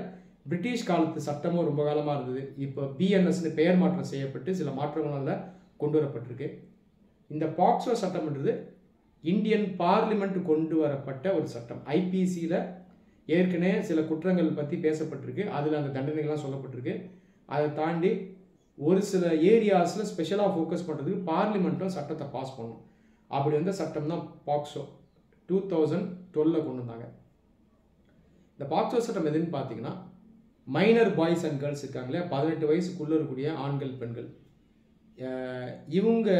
A: பிரிட்டிஷ் காலத்து சட்டமும் ரொம்ப காலமாக இருந்தது. இப்போ பிஎன்எஸ்னு பெயர் மாற்றம் செய்யப்பட்டு சில மாற்றங்களால் கொண்டு வரப்பட்டிருக்கு. இந்த பாக்ஸோ சட்டம்ன்றது இந்தியன் பார்லிமெண்ட் கொண்டு வரப்பட்ட ஒரு சட்டம். ஐபிசியில் ஏற்கனவே சில குற்றங்கள் பற்றி பேசப்பட்டிருக்கு, அதில் அந்த தண்டனைகள்லாம் சொல்லப்பட்டிருக்கு. அதை தாண்டி ஒரு சில ஏரியாஸில் ஸ்பெஷலாக ஃபோக்கஸ் பண்ணுறதுக்கு பார்லிமெண்ட்டும் சட்டத்தை பாஸ் பண்ணும். அப்படி வந்த சட்டம் தான் பாக்ஸோ. 2012 கொண்டு வந்தாங்க. இந்த பாக்ஸோ சட்டம் எதுன்னு பார்த்தீங்கன்னா, மைனர் பாய்ஸ் அண்ட் கேர்ள்ஸ் இருக்காங்களே, 18 வயசுக்குள்ளே இருக்கக்கூடிய ஆண்கள் பெண்கள், இவங்க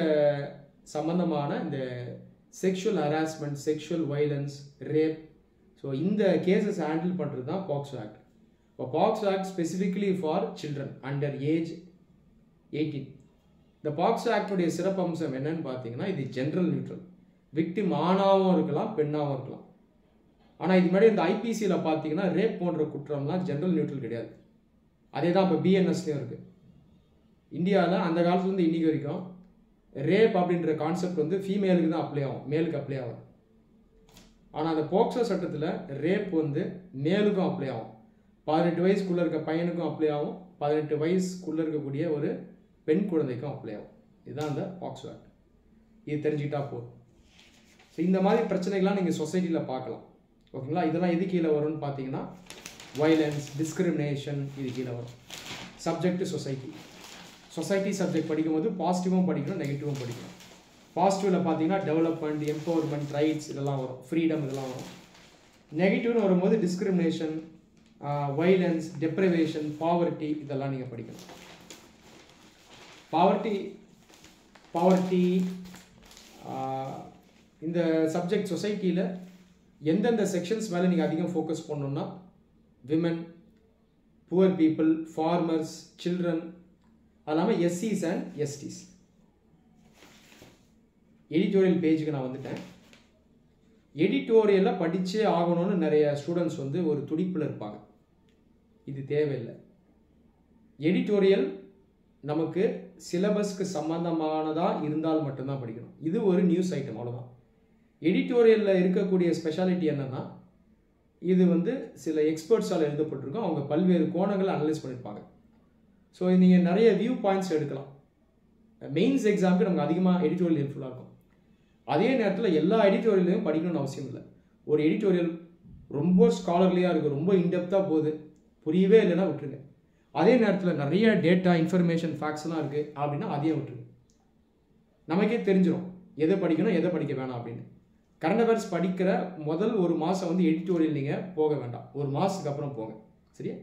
A: சம்பந்தமான இந்த sexual harassment, sexual violence, rape, so இந்த கேசஸ் ஹேண்டில் பண்ணுறது தான் பாக்ஸோ ஆக்ட். இப்போ POCSO act specifically for children under age 18. இந்த பாக்ஸோ ஆக்டுடைய சிறப்பம்சம் என்னன்னு பார்த்தீங்கன்னா, இது ஜென்ரல் நியூட்ரல். விக்டிம் ஆணாகவும் இருக்கலாம், பெண்ணாகவும் இருக்கலாம். ஆனால் இது முன்னாடி இந்த ஐபிசியில் பார்த்தீங்கன்னா ரேப் போன்ற குற்றம்லாம் ஜென்ரல் நியூட்ரல் கிடையாது. அதே தான் இப்போ பிஎன்எஸ்லேயும் இருக்குது. இந்தியாவில் அந்த காலத்துலேருந்து இன்றைக்கி வரைக்கும் ரேப் அப்படின்ற கான்செப்ட் வந்து ஃபீமேலுக்கு தான் அப்ளை ஆகும், மேலுக்கு அப்ளை ஆகும். ஆனால் அந்த போக்சோ சட்டத்தில் ரேப் வந்து மேலுக்கும் அப்ளை ஆகும். 18 வயசுக்குள்ளே இருக்க பையனுக்கும் அப்ளை ஆகும், 18 வயசுக்குள்ளே இருக்கக்கூடிய ஒரு பெண் குழந்தைக்கும் அப்ளை ஆகும். இதுதான் அந்த பாக்ஸோ ஆக்ட். இது தெரிஞ்சுக்கிட்டா போதும். ஸோ இந்த மாதிரி பிரச்சனைகள்லாம் நீங்கள் சொசைட்டியில் பார்க்கலாம். ஓகேங்களா? இதெல்லாம் எது கீழே வரும்னு பார்த்தீங்கன்னா, வைலன்ஸ், டிஸ்கிரிமினேஷன், இது கீழே வரும். சப்ஜெக்ட் சொசைட்டி சப்ஜெக்ட் படிக்கும்போது பாசிட்டிவும் படிக்கணும், நெகட்டிவும் படிக்கணும். பாசிட்டிவில் பார்த்தீங்கன்னா டெவலப்மெண்ட், எம்பவர்மெண்ட், ரைட்ஸ் இதெல்லாம் வரும், ஃப்ரீடம் இதெல்லாம் வரும். நெகட்டிவ்னு வரும்போது டிஸ்கிரிமினேஷன், வைலன்ஸ், டெப்ரிவேஷன், பாவர்ட்டி இதெல்லாம் நீங்கள் படிக்கணும். பாவர்ட்டி இந்த சப்ஜெக்ட் சொசைட்டியில் எந்தெந்த செக்ஷன்ஸ் மேலே நீங்கள் அதிகம் ஃபோக்கஸ் பண்ணணுன்னா, women, poor people, farmers, children, அது இல்லாமல் எஸ்சிஸ் அண்ட் எஸ்டிஸ். எடிட்டோரியல் பேஜுக்கு நான் வந்துட்டேன். எடிட்டோரியலாக படித்தே ஆகணும்னு நிறைய ஸ்டூடெண்ட்ஸ் வந்து ஒரு துடிப்பில் இருப்பாங்க. இது தேவையில்லை. எடிட்டோரியல் நமக்கு சிலபஸ்க்கு சம்பந்தமானதாக இருந்தால் மட்டும்தான் படிக்கணும். இது ஒரு நியூஸ் ஐட்டம், அவ்வளோதான். எடிட்டோரியலில் இருக்கக்கூடிய ஸ்பெஷாலிட்டி என்னென்னா, இது வந்து சில எக்ஸ்பர்ட்ஸால் எழுதப்பட்டிருக்கும், அவங்க பல்வேறு கோணங்களை அனலைஸ் பண்ணியிருப்பாங்க. ஸோ நீங்கள் நிறைய வியூ பாயிண்ட்ஸ் எடுக்கலாம். மெயின்ஸ் எக்ஸாமுக்கு நமக்கு அதிகமாக எடிட்டோரியல் ஹெல்ப்ஃபுல்லாக இருக்கும். அதே நேரத்தில் எல்லா எடிட்டோரியலையும் படிக்கணும்னு அவசியம் இல்லை. ஒரு எடிட்டோரியல் ரொம்ப ஸ்காலர்லியாக இருக்குது, ரொம்ப இன்டெப்த்தாக போகுது, புரியவே இல்லைன்னா விட்டுருங்க. அதே நேரத்தில் நிறைய டேட்டா, இன்ஃபர்மேஷன், ஃபேக்ட்ஸ்லாம் இருக்குது அப்படின்னா அதையும் விட்டுருங்க. நமக்கே தெரிஞ்சிடும் எதை படிக்கணும், எதை படிக்க வேணாம் அப்படின்னு. கரண்ட் அஃபேர்ஸ் படிக்கிற முதல் ஒரு மாதம் வந்து எடிட்டோரியல் நீங்கள் போக வேண்டாம், ஒரு மாதத்துக்கு அப்புறம் போங்க. சரியா?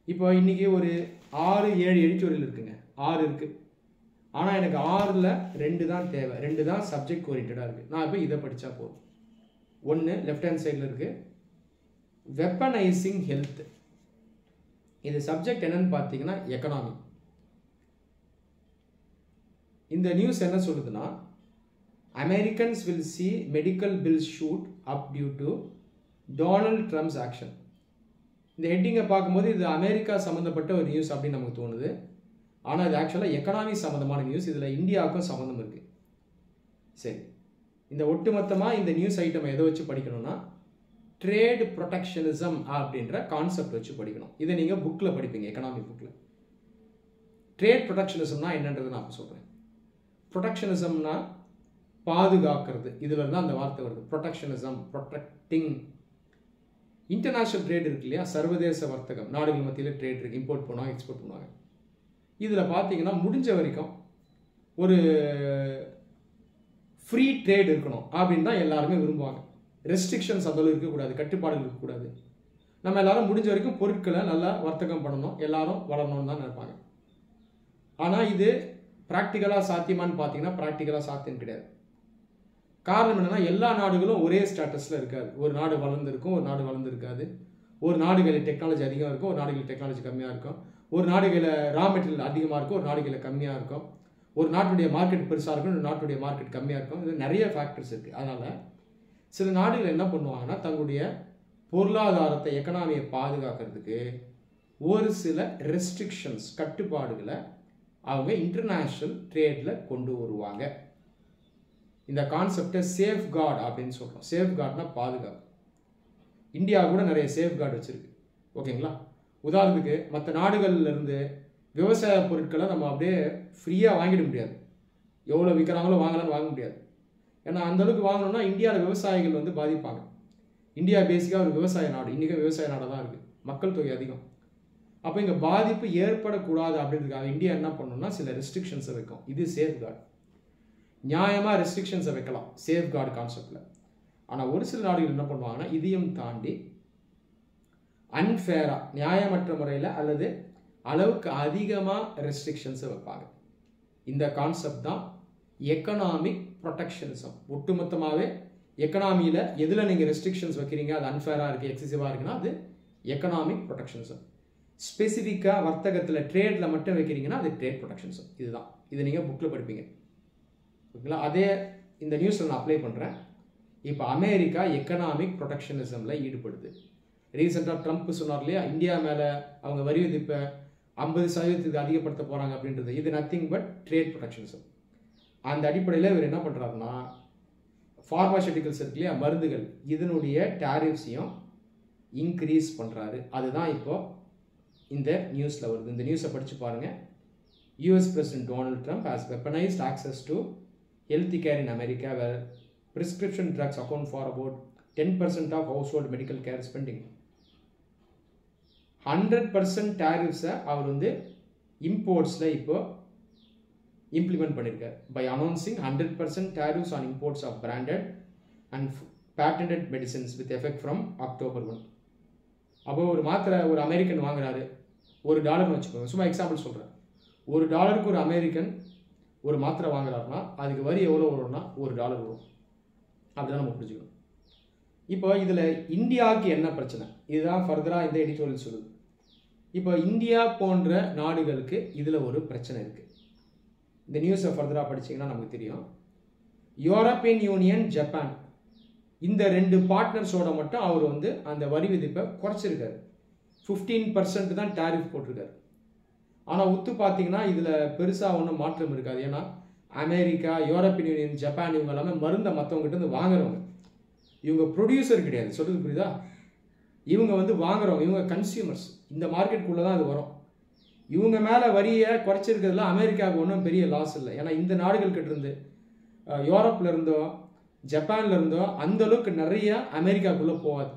A: இப்போ இன்றைக்கி ஒரு 6-7 எடிட்டோரியல் இருக்குங்க, 6 இருக்குது. ஆனால் எனக்கு 6ல் 2 தான் தேவை, 2 தான் சப்ஜெக்ட் ஓரியன்டாக இருக்குது. நான் இப்போ இதை படித்தா போதும். ஒன்று லெஃப்ட் ஹேண்ட் சைடில் இருக்குது, வெப்பனைசிங் ஹெல்த். இது சப்ஜெக்ட் என்னன்னு பார்த்தீங்கன்னா எக்கனாமி. இந்த நியூஸ் என்ன சொல்லுதுன்னா, Americans will see medical bills shoot up due to Donald Trump's action. இந்த ஹெட்டிங்கை பார்க்கும்போது இது அமெரிக்கா சம்மந்தப்பட்ட ஒரு நியூஸ் அப்படின்னு நமக்கு தோணுது. ஆனால் இது ஆக்சுவலாக எக்கனாமி சம்மந்தமான நியூஸ். இதில் இந்தியாவுக்கும் சம்மந்தம் இருக்குது. சரி, இந்த ஒட்டுமொத்தமாக இந்த நியூஸ் ஐட்டம் எதை வச்சு படிக்கணும்னா, ட்ரேட் ப்ரொடெக்ஷனிசம் அப்படின்ற கான்செப்ட் வச்சு படிக்கணும். இதை நீங்கள் புக்கில் படிப்பீங்க, எக்கனாமிக் புக்கில். ட்ரேட் ப்ரொடெக்ஷனிசம்னா என்னன்றது நான் இப்போ சொல்கிறேன். ப்ரொடெக்ஷனிசம்னா பாதுகாக்கிறது, இதில் தான் அந்த வார்த்தை வருது. Protectionism, protecting. இன்டர்நேஷ்னல் ட்ரேட் இருக்கு இல்லையா, சர்வதேச வர்த்தகம், நாடுகள் மத்தியில் ட்ரேட் இருக்குது, இம்போர்ட் பண்ணுவாங்க, எக்ஸ்போர்ட் பண்ணுவாங்க. இதில் பார்த்தீங்கன்னா முடிஞ்ச வரைக்கும் ஒரு ஃப்ரீ ட்ரேட் இருக்கணும் அப்படின்னு தான் எல்லாருமே விரும்புவாங்க. ரெஸ்ட்ரிக்ஷன்ஸ் அதில் இருக்கக்கூடாது, கட்டுப்பாடுகள் இருக்கக்கூடாது. நம்ம எல்லாரும் முடிஞ்ச வரைக்கும் பொருட்களை நல்லா வர்த்தகம் பண்ணணும், எல்லாரும் வளரணும்னு தான் நினைப்பாங்க. ஆனால் இது ப்ராக்டிக்கலாக சாத்தியமானு பார்த்தீங்கன்னா ப்ராக்டிக்கலாக சாத்தியம் கிடையாது. காரணம் என்னன்னா, எல்லா நாடுகளும் ஒரே ஸ்டேட்டஸில் இருக்காது. ஒரு நாடு வளர்ந்துருக்கும், ஒரு நாடு வளர்ந்துருக்காது. ஒரு நாடுகளில் டெக்னாலஜி அதிகமாக இருக்கும், ஒரு நாடுகளில் டெக்னாலஜி கம்மியாக இருக்கும். ஒரு நாடுகளில் ரா மெட்டீரியல் அதிகமாக இருக்கும், ஒரு நாடுகளில் கம்மியாக இருக்கும். ஒரு நாட்டுடைய மார்க்கெட் பெருசாக இருக்கும், ஒரு நாட்டுடைய மார்க்கெட் கம்மியாக இருக்கும். இது நிறைய ஃபேக்டர்ஸ் இருக்குது. அதனால் சில நாடுகள் என்ன பண்ணுவாங்கன்னா, தங்களுடைய பொருளாதாரத்தை, எக்கனாமியை பாதுகாக்கிறதுக்கு ஒரு சில ரெஸ்ட்ரிக்ஷன்ஸ், கட்டுப்பாடுகளை அவங்க இன்டர்நேஷ்னல் ட்ரேடில் கொண்டு வருவாங்க. இந்த கான்செப்டை சேஃப்கார்டு அப்படின்னு சொல்கிறோம். சேஃப்கார்ட்னா பாதுகாப்பு. இந்தியா கூட நிறைய சேஃப்கார்டு வச்சுருக்கு. ஓகேங்களா? உதாரணத்துக்கு மற்ற நாடுகள்லேருந்து விவசாய பொருட்களை நம்ம அப்படியே ஃப்ரீயாக வாங்கிட முடியாது. எவ்வளோ விற்கிறாங்களோ வாங்கலாம்னு வாங்க முடியாது. ஏன்னா அந்தளவுக்கு வாங்கணும்னா இந்தியாவில் விவசாயிகள் வந்து பாதிப்பாங்க. இந்தியா பேசிக்காக ஒரு விவசாய நாடு, இன்றைக்கும் விவசாய நாடாக தான் இருக்குது, மக்கள் தொகை அதிகம். அப்போ இங்கே பாதிப்பு ஏற்படக்கூடாது அப்படின்றதுக்காக இந்தியா என்ன பண்ணணும்னா சில ரெஸ்ட்ரிக்ஷன்ஸை வைக்கும். இது சேஃப்கார்டு. நியாயமாக ரெஸ்ட்ரிக்ஷன்ஸை வைக்கலாம் சேஃப்கார்டு கான்செப்டில். ஆனால் ஒரு சில நாடுகள் என்ன பண்ணுவாங்கன்னா, இதையும் தாண்டி அன்ஃபேராக, நியாயமற்ற முறையில் அல்லது அளவுக்கு அதிகமாக ரெஸ்ட்ரிக்ஷன்ஸை வைப்பாங்க. இந்த கான்செப்ட் தான் எக்கனாமிக் ப்ரொடெக்ஷனிசம். ஒட்டுமொத்தமாகவே எக்கனாமியில் எதில் நீங்கள் ரெஸ்ட்ரிக்ஷன்ஸ் வைக்கிறீங்க, அது அன்ஃபேராக இருக்குது, எக்ஸசிவாக இருக்குன்னா அது எக்கனாமிக் ப்ரொடெக்ஷனிசம். ஸ்பெசிஃபிக்காக வர்த்தகத்தில் ட்ரேடில் மட்டும் வைக்கிறீங்கன்னா அது ட்ரேட் ப்ரொடெக்ஷனிசம். இதுதான், இது நீங்கள் புக்கில் படிப்பீங்க. ஓகேங்களா? அதே இந்த நியூஸில் நான் அப்ளை பண்ணுறேன். இப்போ அமெரிக்கா எக்கனாமிக் ப்ரொடெக்ஷனிசமில் ஈடுபடுது. ரீசெண்டாக ட்ரம்ப் சொன்னார் இல்லையா, இந்தியா மேலே அவங்க வரி விதிப்பை 50% அதிகப்படுத்த போகிறாங்க அப்படின்றது. இது நத்திங் பட் ட்ரேட் ப்ரொடெக்ஷனிசம். அந்த அடிப்படையில் இவர் என்ன பண்ணுறாருன்னா, ஃபார்மாசூட்டிக்கல்ஸ் இருக்கு இல்லையா, மருந்துகள், இதனுடைய டேரிஃப்ஸையும் இன்க்ரீஸ் பண்ணுறாரு. அதுதான் இப்போது இந்த நியூஸில் வருது. இந்த நியூஸை படித்து பாருங்கள். US President Donald Trump has weaponized access to health care in America, where prescription drugs account for about 10% of household medical care spending. 100% tariffs அவர் வந்து இம்போர்ட்ஸில் இப்போ இம்ப்ளிமெண்ட் பண்ணியிருக்கார். By announcing 100% tariffs on imports of branded and patented medicines with effect from October 1. அப்போ ஒரு மாத்திரை ஒரு American வாங்குறாரு, $1 வச்சுக்கோங்க, சும்மா எக்ஸாம்பிள் சொல்கிறேன். $1 ஒரு அமெரிக்கன் ஒரு மாத்திரை வாங்குறாருன்னா அதுக்கு வரி எவ்வளோ வரும்னா $1 வரும். அப்படிதான் நம்ம புரிஞ்சுக்கணும். இப்போ இதில் இந்தியாவுக்கு என்ன பிரச்சனை, இதுதான் ஃபர்தராக இந்த எடிட்டோரியல் சொல்லுது. இப்போ இந்தியா போன்ற நாடுகளுக்கு இதில் ஒரு பிரச்சனை இருக்குது. இந்த நியூஸை ஃபர்தராக படிச்சிங்கன்னா நமக்கு தெரியும். யூரோப்பியன் யூனியன், ஜப்பான், இந்த 2 பார்ட்னர்ஸோட மட்டும் அவர் வந்து அந்த வரி விதிப்பை குறைச்சிருக்காரு. 15% தான் டேரிஃப் போட்டிருக்காரு. ஆனால் உத்து பார்த்தீங்கன்னா இதில் பெருசாக ஒன்றும் மாற்றம் இருக்காது. ஏன்னா அமெரிக்கா, யூரோப்பியன் யூனியன், ஜப்பான் இவங்க எல்லாமே மருந்தை மற்றவங்ககிட்ட இருந்து வாங்குறவங்க. இவங்க ப்ரொடியூசர் கிடையாது. சொல்கிறது புரியுதா? இவங்க வந்து வாங்குறவங்க, இவங்க கன்சியூமர்ஸ். இந்த மார்க்கெட்டுக்குள்ளே தான் அது வரும். இவங்க மேலே வரியை குறைச்சிருக்கிறதுல அமெரிக்காவுக்கு ஒன்றும் பெரிய லாஸ் இல்லை. ஏன்னா இந்த நாடுகள்கிட்ட இருந்து, யூரோப்பில் இருந்தோ ஜப்பானில் இருந்தோ அந்தளவுக்கு நிறைய அமெரிக்காவுக்குள்ளே போகாது.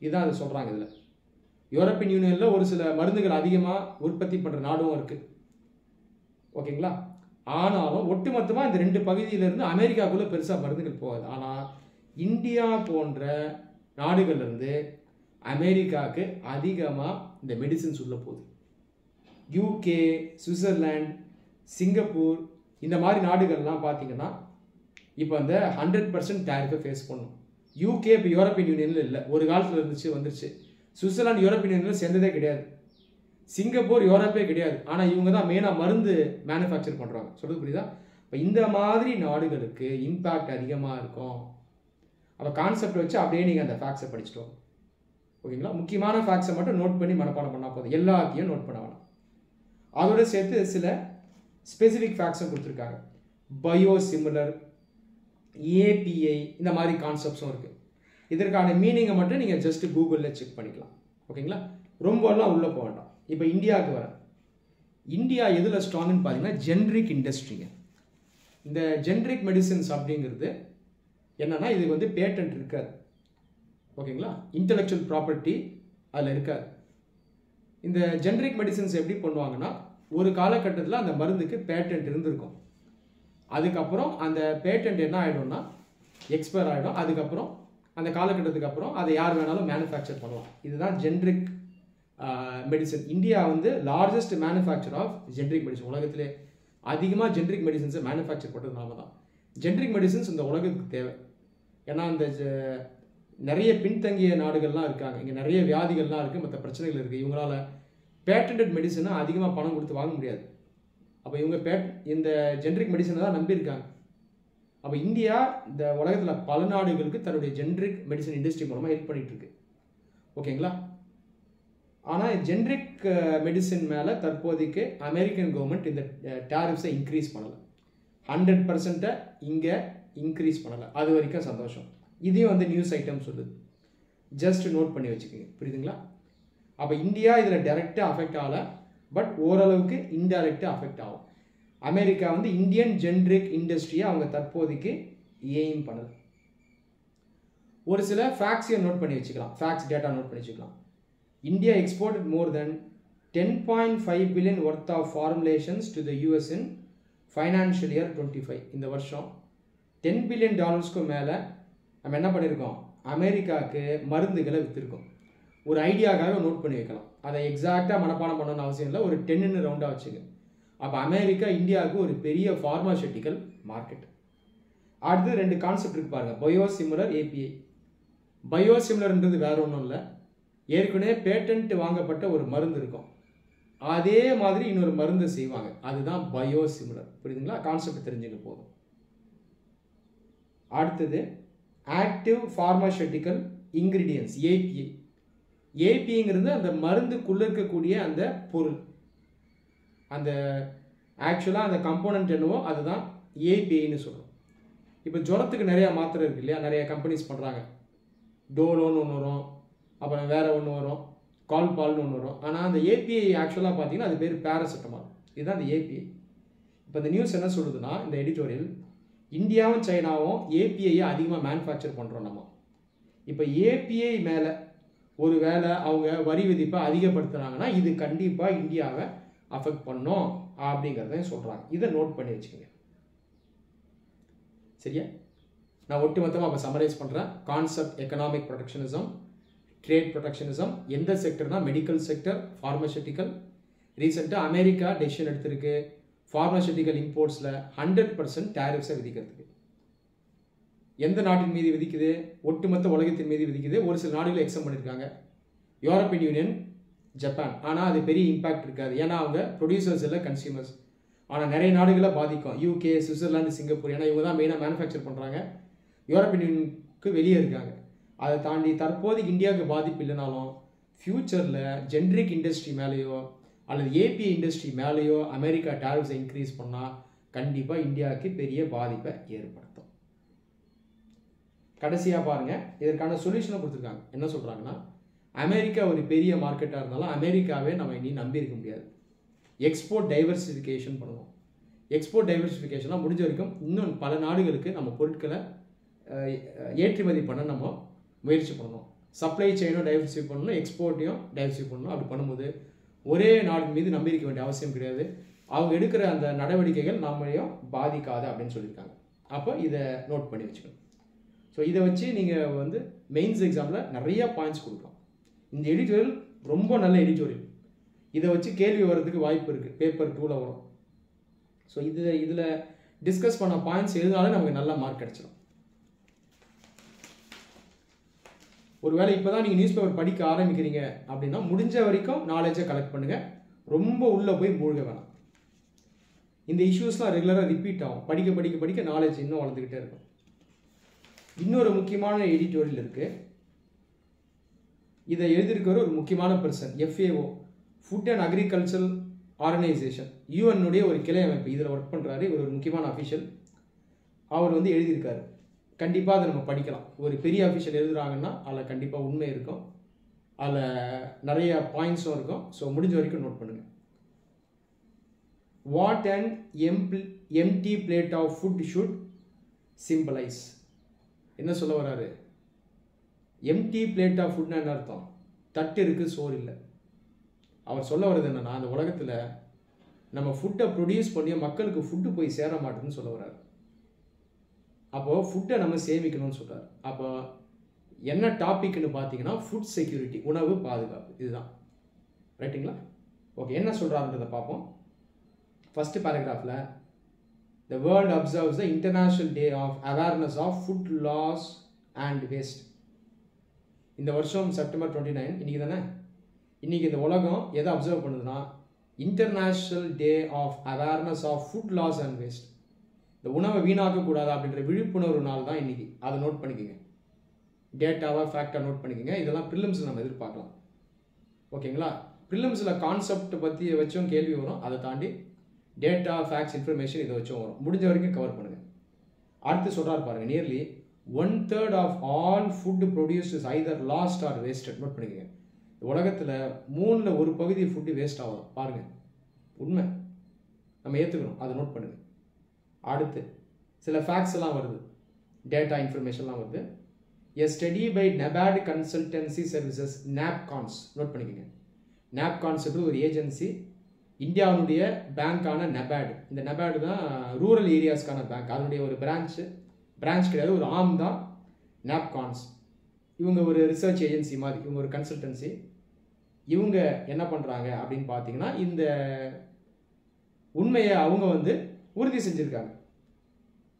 A: இதுதான் அது சொல்கிறாங்க. இதில் யூரோப்பியன் யூனியனில் ஒரு சில மருந்துகள் அதிகமாக உற்பத்தி பண்ணுற நாடும் இருக்குது. ஓகேங்களா? ஆனாலும் ஒட்டுமொத்தமாக இந்த 2 பகுதியிலேருந்து அமெரிக்காவுக்குள்ளே பெருசாக மருந்துகள் போகாது. ஆனால் இந்தியா போன்ற நாடுகள்லேருந்து அமெரிக்காவுக்கு அதிகமாக இந்த மெடிசின்ஸ் உள்ளே போகுது. UK, சுவிட்சர்லாந்து, சிங்கப்பூர், இந்த மாதிரி நாடுகள்லாம் பார்த்தீங்கன்னா இப்போ அந்த 100% டேரிஃபை ஃபேஸ் பண்ணும். UK இப்போ யூரோப்பியன் யூனியனில் இல்லை, ஒரு காலத்தில் இருந்துச்சு, வந்துருச்சு. சுவிட்சர்லாந்து யூரோப்பியன் யூனியனில் சேர்ந்ததே கிடையாது. சிங்கப்பூர் யூரோப்பே கிடையாது. ஆனால் இவங்க தான் மெயினாக மருந்து மேனுஃபேக்சர் பண்ணுறாங்க. சொல்கிறது புரியுதா? இப்போ இந்த மாதிரி நாடுகளுக்கு இம்பேக்ட் அதிகமாக இருக்கும். அப்போ கான்செப்ட் வச்சு அப்படியே நீங்கள் அந்த ஃபேக்ட்ஸை படிச்சுட்டு வாங்க. ஓகேங்களா? முக்கியமான ஃபேக்ட்ஸை மட்டும் நோட் பண்ணி மனப்பாடம் பண்ணால் போதும், எல்லாத்தையும் நோட் பண்ண வேணாம். அதோட சேர்த்து சில ஸ்பெசிஃபிக் ஃபேக்ட்ஸும் கொடுத்துருக்காங்க. பயோசிமிலர், API, இந்த மாதிரி கான்செப்ட்ஸும் இருக்குது. இதற்கான மீனிங்கை மட்டும் நீங்கள் ஜஸ்ட் கூகுளில் செக் பண்ணிக்கலாம். ஓகேங்களா? ரொம்பலாம் உள்ளே போக வேண்டாம். இப்போ இந்தியாவுக்கு வரேன். இந்தியா எதில் ஸ்ட்ராங்குன்னு பார்த்தீங்கன்னா ஜென்ரிக் இண்டஸ்ட்ரிங்க. இந்த ஜென்ரிக் மெடிசின்ஸ் அப்படிங்கிறது என்னன்னா, இது வந்து பேட்டன்ட் இருக்காது. ஓகேங்களா? இன்டெலெக்சுவல் ப்ராப்பர்ட்டி அதில் இருக்காது. இந்த ஜென்ரிக் மெடிசின்ஸ் எப்படி பண்ணுவாங்கன்னா, ஒரு காலகட்டத்தில் அந்த மருந்துக்கு பேட்டன்ட் இருந்திருக்கும். அதுக்கப்புறம் அந்த பேட்டன்ட் என்ன ஆகிடும்னா எக்ஸ்பயர் ஆகிடும். அதுக்கப்புறம் அந்த காலகட்டத்துக்கு அப்புறம் அதை யார் வேணாலும் மேனுஃபேக்சர் பண்ணலாம். இதுதான் ஜென்ரிக் மெடிசன். இந்தியா வந்து largest manufacture of generic medicine. உலகத்திலே அதிகமாக ஜென்ரிக் மெடிசன்ஸை மேனுஃபேக்சர் பண்ணுறதுனால தான். ஜென்ரிக் மெடிசன்ஸ் இந்த உலகத்துக்கு தேவை. ஏன்னா அந்த நிறைய பின்தங்கிய நாடுகள்லாம் இருக்காங்க, இங்கே நிறைய வியாதிகள்லாம் இருக்குது, மற்ற பிரச்சனைகள் இருக்குது. இவங்களால பேட்டன்ட் மெடிசனை அதிகமாக பணம் கொடுத்து வாங்க முடியாது. அப்போ இவங்க இந்த ஜென்ரிக் மெடிசனை தான் நம்பியிருக்காங்க. அப்போ இந்தியா இந்த உலகத்தில் பல நாடுகளுக்கு தன்னுடைய ஜென்ரிக் மெடிசன் இண்டஸ்ட்ரி மூலமாக ஹெல்ப் பண்ணிகிட்டு இருக்கு. ஓகேங்களா? ஆனால் ஜென்ரிக் மெடிசன் மேலே தற்போதைக்கு அமெரிக்கன் கவர்மெண்ட் இந்த டேரிஃப்ஸை இன்க்ரீஸ் பண்ணலை. 100% இங்கே இன்க்ரீஸ் பண்ணலை. அது வரைக்கும் சந்தோஷம். இதையும் வந்து நியூஸ் ஐட்டம் சொல்லுது. ஜஸ்ட் நோட் பண்ணி வச்சுக்கோங்க. புரியுதுங்களா? அப்போ இந்தியா இதில் டைரெக்டாக அஃபெக்ட் ஆகலை, பட் ஓரளவுக்கு இன்டைரக்டாக அஃபெக்ட் ஆகும். அமெரிக்கா வந்து இந்தியன் ஜென்ரிக் இண்டஸ்ட்ரியை அவங்க தற்போதைக்கு எய்ம் பண்ணுது. ஒரு சில ஃபேக்ட்ஸையும் நோட் பண்ணி வச்சுக்கலாம். ஃபேக்ட்ஸ் டேட்டா நோட் பண்ணி வச்சுக்கலாம். India exported more then $10.5 billion worth of formulations to the US in financial year 25. இந்த வருஷம் $10 billion மேலே நம்ம என்ன பண்ணியிருக்கோம், அமெரிக்காவுக்கு மருந்துகளை விற்றுருக்கோம். ஒரு ஐடியாக்காக நோட் பண்ணி வைக்கலாம். அதை எக்ஸாக்டாக மனப்பாடம் பண்ணணும்னு அவசியம் இல்லை. ஒரு 10ன்னு ரவுண்டாக வச்சுங்க. அப்போ அமெரிக்கா இந்தியாவுக்கு ஒரு பெரிய ஃபார்மாசூட்டிக்கல் மார்க்கெட். அடுத்து 2 கான்செப்ட் இருக்கு பாருங்கள். Biosimilar, API. பயோசிமிலர்ன்றது வேற ஒன்றும் இல்லை, ஏற்கனவே பேட்டன்ட் வாங்கப்பட்ட ஒரு மருந்து இருக்கும், அதே மாதிரி இன்னொரு மருந்து செய்வாங்க, அதுதான் பயோசிமிலர். புரியுதுங்களா? கான்செப்ட் தெரிஞ்சுக்க போதும். அடுத்தது ஆக்டிவ் ஃபார்மாசூட்டிக்கல் இன்கிரீடியன்ஸ், ஏபிஐ. ஏபிங்கிறது அந்த மருந்துக்குள்ளே இருக்கக்கூடிய அந்த பொருள், அந்த ஆக்சுவலாக அந்த கம்போனன்ட் என்னவோ அதுதான் ஏபிஐன்னு சொல்கிறோம். இப்போ ஜுரத்துக்கு நிறையா மாத்திரை இருக்குது இல்லையா, நிறைய கம்பெனிஸ் பண்ணுறாங்க. டோலோன்னு ஒன்று வரும், அப்புறம் வேறு ஒன்று வரும், கால்பால்னு ஒன்று வரும். ஆனால் அந்த ஏபிஐ ஆக்சுவலாக பார்த்தீங்கன்னா அது பேர் பேராசிட்டமால். இதுதான் அந்த ஏபிஐ. இப்போ இந்த நியூஸ் என்ன சொல்லுதுன்னா, இந்த எடிட்டோரியல், இந்தியாவும் சைனாவும் ஏபிஐயை அதிகமாக மேனுஃபேக்சர் பண்ணுறோம் நம்ம. இப்போ ஏபிஐ மேலே ஒரு வேளை அவங்க வரி விதிப்பை அதிகப்படுத்துகிறாங்கன்னா இது கண்டிப்பாக இந்தியாவை அஃபெக்ட் பண்ணும் அப்படிங்கிறதையும் சொல்கிறாங்க. இதை நோட் பண்ணி வச்சுக்கோங்க. சரியா? நான் ஒட்டுமொத்தமாக இப்போ சம்மரைஸ் பண்ணுறேன். Concept economic protectionism, trade protectionism. எந்த செக்டர்னா மெடிக்கல் செக்டர், ஃபார்மசூட்டிக்கல். ரீசெண்டாக அமெரிக்கா டெசிஷன் எடுத்திருக்கு ஃபார்மசூட்டிக்கல் இம்போர்ட்ஸில் 100% டேரிஃப்ஸை விதிக்கிறதுக்கு. எந்த நாட்டின் மீது விதிக்குது? ஒட்டுமொத்த உலகத்தின் மீது விதிக்குது. ஒரு சில நாடுகள் எக்ஸம் பண்ணியிருக்காங்க, யூரோப்பியன் யூனியன், ஜப்பான். ஆனால் அது பெரிய இம்பாக்ட் இருக்காது, ஏன்னா அவங்க ப்ரொடியூசர்ஸ் இல்லை, கன்சியூமர்ஸ். ஆனால் நிறைய நாடுகளை பாதிக்கும், யூகே, சுவிட்சர்லாந்து, சிங்கப்பூர். ஏன்னா இவங்க தான் மெயினாக மேனுஃபேக்சர் பண்ணுறாங்க, யூரோப்பியன் யூனியனுக்கு வெளியே இருக்காங்க. அதை தாண்டி தற்போதைக்கு இந்தியாவுக்கு பாதிப்பு இல்லைனாலும் ஃப்யூச்சரில் ஜென்ரிக் இண்டஸ்ட்ரி மேலேயோ அல்லது ஏபிஐ இண்டஸ்ட்ரி மேலேயோ அமெரிக்கா டேரிஃப்ஸை இன்க்ரீஸ் பண்ணால் கண்டிப்பாக இந்தியாவுக்கு பெரிய பாதிப்பை ஏற்படுத்தும். கடைசியாக பாருங்கள், இதற்கான சொல்யூஷனை கொடுத்துருக்காங்க. என்ன சொல்கிறாங்கன்னா, அமெரிக்கா ஒரு பெரிய மார்க்கெட்டாக இருந்தாலும் அமெரிக்காவே நம்ம இனி நம்பி இருக்க முடியாது. எக்ஸ்போர்ட் டைவர்சிஃபிகேஷன் பண்ணணும். எக்ஸ்போர்ட் டைவர்சிஃபிகேஷனாக முடிஞ்ச வரைக்கும் இன்னும் பல நாடுகளுக்கு நம்ம பொருட்களை ஏற்றுமதி பண்ண நம்ம முயற்சி பண்ணணும். சப்ளை செயினும் டைவர்சிஃபை பண்ணணும், எக்ஸ்போர்ட்டையும் டைவர்சிஃபை பண்ணணும். அப்படி பண்ணும்போது ஒரே நாடு மீது நம்பி இருக்க வேண்டிய அவசியம் கிடையாது. அவங்க எடுக்கிற அந்த நடவடிக்கைகள் நம்மளையும் பாதிக்காது அப்படின்னு சொல்லியிருக்காங்க. அப்போ இதை நோட் பண்ணி வச்சுக்கணும். ஸோ இதை வச்சு நீங்கள் வந்து மெயின்ஸ் எக்ஸாமில் நிறைய பாயிண்ட்ஸ் கொடுக்கலாம். இந்த எடிட்டோரியல் ரொம்ப நல்ல எடிட்டோரியல். இதை வச்சு கேள்வி வர்றதுக்கு வாய்ப்பு இருக்குது, பேப்பர் 2ல் வரும். ஸோ இதில் டிஸ்கஸ் பண்ண பாயிண்ட்ஸ் எழுதினாலே நமக்கு நல்ல மார்க் கிடச்சிடும். ஒருவேளை இப்போ தான் நீங்கள் நியூஸ் பேப்பர் படிக்க ஆரம்பிக்கிறீங்க அப்படின்னா முடிஞ்ச வரைக்கும் நாலேஜை கலெக்ட் பண்ணுங்கள், ரொம்ப உள்ளே போய் மூழ்க வேணாம். இந்த இஷ்யூஸ்லாம் ரெகுலராக ரிப்பீட் ஆகும், படிக்க படிக்க படிக்க நாலேஜ் இன்னும் வளர்ந்துக்கிட்டே இருக்கும். இன்னொரு முக்கியமான எடிட்டோரியல் இருக்குது, இதை எழுதியிருக்கிற ஒரு முக்கியமான person, FAO, food and agriculture organisation, யூஎன்னுடைய ஒரு கிளை அமைப்பு, இதில் ஒர்க் பண்ணுறாரு. இவர் ஒரு முக்கியமான அஃபிஷியல். அவர் வந்து எழுதியிருக்காரு. கண்டிப்பாக அதை நம்ம படிக்கலாம். ஒரு பெரிய அஃபிஷியல் எழுதுகிறாங்கன்னா அதில் கண்டிப்பாக உண்மை இருக்கும், அதில் நிறைய பாயிண்ட்ஸும் இருக்கும். ஸோ முடிஞ்ச வரைக்கும் நோட் பண்ணுங்கள். What and empty plate of food should symbolise. என்ன சொல்ல வராரு? எம்டி பிளேட் ஆஃப் ஃபுட்னா என்ன அர்த்தம்? தட்டு இருக்குது, சோறு இல்லை. அவர் சொல்ல வர்றது என்னென்னா, அந்த உலகத்தில் நம்ம ஃபுட்டை ப்ரொடியூஸ் பண்ணி மக்களுக்கு ஃபுட்டு போய் சேர மாட்டேன்னு சொல்ல வர்றாரு. அப்போது ஃபுட்டை நம்ம சேமிக்கணும்னு சொல்கிறார். அப்போ என்ன டாபிக்னு பார்த்தீங்கன்னா ஃபுட் செக்யூரிட்டி, உணவு பாதுகாப்பு. இதுதான் ரைட்டுங்களா? ஓகே, என்ன சொல்கிறாருன்றதை பார்ப்போம். ஃபர்ஸ்ட் பேராகிராஃபில் the world observes the International Day of Awareness of Food Loss and Waste. இந்த வருஷம் செப்டம்பர் 29 இன்னைக்கு தானே. இன்னைக்கு இந்த உலகம் எதை அப்சர்வ் பண்ணுதுன்னா international day of awareness of food loss and waste. இந்த உணவை வீணாக்கக்கூடாது அப்படின்ற விழிப்புணர்வு நாள் தான் இன்னைக்கு. அதை நோட் பண்ணிக்கோங்க, டேட்டாவாக ஃபேக்டாக நோட் பண்ணிக்கோங்க. இதெல்லாம் ப்ரிலிம்ஸில் நம்ம எதிர்பார்க்கலாம். ஓகேங்களா? ப்ரிலிம்ஸில் கான்செப்ட் பற்றி வச்சும் கேள்வி வரும். அதை தாண்டி டேட்டா, ஃபேக்ட்ஸ், இன்ஃபர்மேஷன் இதை வச்சும் வரும். முடிஞ்ச வரைக்கும் கவர் பண்ணுங்கள். அடுத்து சொல்கிறார் பாருங்கள், nearly 1/3 of all food produced is either lost or wasted. Note பண்ணிக்கோங்க. உலகத்தில் 3ல் 1 பகுதி ஃபுட்டு வேஸ்ட் ஆகும். பாருங்கள், உண்மை, நம்ம ஏற்றுக்கணும். அதை நோட் பண்ணுங்கள். அடுத்து சில ஃபேக்ட்ஸ் எல்லாம் வருது, டேட்டா இன்ஃபர்மேஷன்லாம் வருது. A study by NABARD consultancy services, NAPCONS. Note பண்ணிக்கோங்க. NAPCONS ஒரு ஏஜென்சி, இந்தியாவுடைய பேங்க்கான NABARD. இந்த NABARD தான் ரூரல் ஏரியாஸ்க்கான பேங்க். அதனுடைய ஒரு பிரான்ச் கிடையாது, ஒரு ஆர்ம் தான் NAPCONS. இவங்க ஒரு ரிசர்ச் ஏஜென்சி மாதிரி, இவங்க ஒரு கன்சல்டன்சி. இவங்க என்ன பண்ணுறாங்க அப்படின்னு பார்த்தீங்கன்னா இந்த உண்மையை அவங்க உறுதி செஞ்சுருக்காங்க.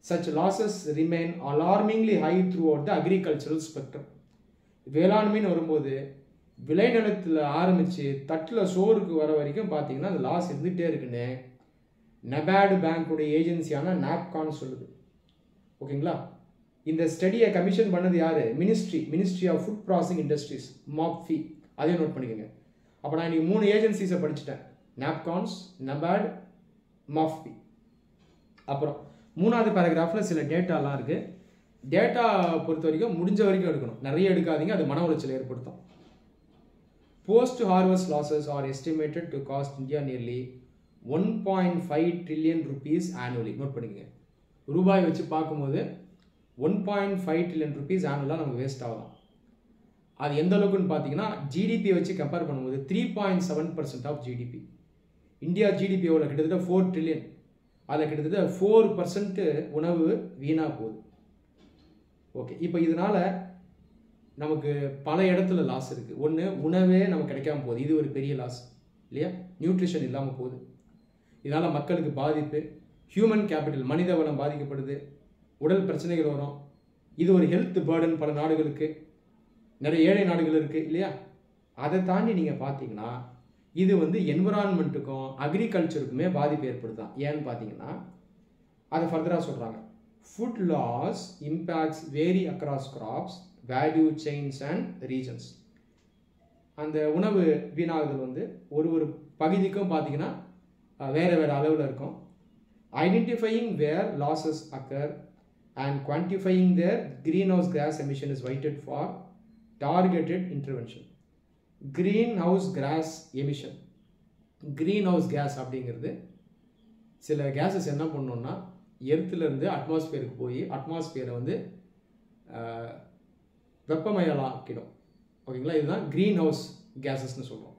A: such losses remain alarmingly high throughout the agricultural spectrum. வேளாண்மைன்னு வரும்போது விளைநிலத்தில் ஆரம்பித்து தட்டில் சோறுக்கு வர வரைக்கும் பார்த்தீங்கன்னா அந்த லாஸ் இருந்துகிட்டே இருக்குன்னு NABARD பேங்க்குடைய ஏஜென்சியான NAPCONS சொல்லுது. ஓகேங்களா? இந்த ஸ்டடியை கமிஷன் பண்ணது யார்? Ministry of food processing industries, MOPFI. அதையும் நோட் பண்ணிக்கோங்க. அப்போ நான் இன்றைக்கி 3 ஏஜென்சிஸை படிச்சுட்டேன், NAPCONS, NABARD, MOPFI. அப்புறம் 3வது பேராகிராஃபில் சில டேட்டாலாம் இருக்குது. டேட்டா பொறுத்த வரைக்கும் முடிஞ்ச வரைக்கும் எடுக்கணும், நிறைய எடுக்காதீங்க, அது மன உளைச்சல் ஏற்படுத்தும். Post harvest losses are estimated to cost India nearly 1.5 trillion rupees annually. Note பண்ணிக்கோங்க. ரூபாய் வச்சு பார்க்கும்போது 1.5 ட்ரில்லியன் ருபீஸ் ஆனுவலாக நமக்கு வேஸ்ட் ஆகலாம். அது எந்த அளவுக்குன்னு பார்த்தீங்கன்னா ஜிடிபியை வச்சு கம்பேர் பண்ணும்போது 3.7% ஆஃப் ஜிடிபி. இந்தியா ஜிடிபி எவ்வளோ? கிட்டத்தட்ட 4 ட்ரில்லியன். அதில் கிட்டத்தட்ட 4% உணவு வீணாக போகுது. ஓகே, இப்போ இதனால் நமக்கு பல இடத்துல லாஸ் இருக்குது. ஒன்று, உணவே நமக்கு கிடைக்காம போகுது, இது ஒரு பெரிய லாஸ் இல்லையா? நியூட்ரிஷன் இல்லாமல் போகுது. இதனால் மக்களுக்கு பாதிப்பு, ஹியூமன் கேபிட்டல், மனித வளம் பாதிக்கப்படுது, உடல் பிரச்சனைகள் வரும். இது ஒரு ஹெல்த் பேர்டன் பல நாடுகளுக்கு, நிறைய ஏழை நாடுகள் இருக்குது இல்லையா? அதை தாண்டி நீங்கள் பார்த்தீங்கன்னா இது என்விரான்மெண்ட்டுக்கும் அக்ரிகல்ச்சருக்குமே பாதிப்பு ஏற்படுத்தான். ஏன்னு பார்த்தீங்கன்னா அதை ஃபர்தராக சொல்கிறாங்க. Food loss impacts vary across crops, value chains and regions. அந்த உணவு வீணாகுதல் ஒரு பகுதிக்கும் பார்த்தீங்கன்னா வேறு அளவில் இருக்கும். Identifying where losses occur and quantifying their green house gas emission is weighted for targeted intervention. Green house gas emission, green house gas அப்படிங்கிறது சில கேஸஸ் என்ன பண்ணணும்னா எர்த்துலேருந்து அட்மாஸ்பியருக்கு போய் அட்மாஸ்பியரை வெப்பமயமாக்கிடும். ஓகேங்களா? இதுதான் க்ரீன் ஹவுஸ் கேஸஸ்ன்னு சொல்கிறோம்.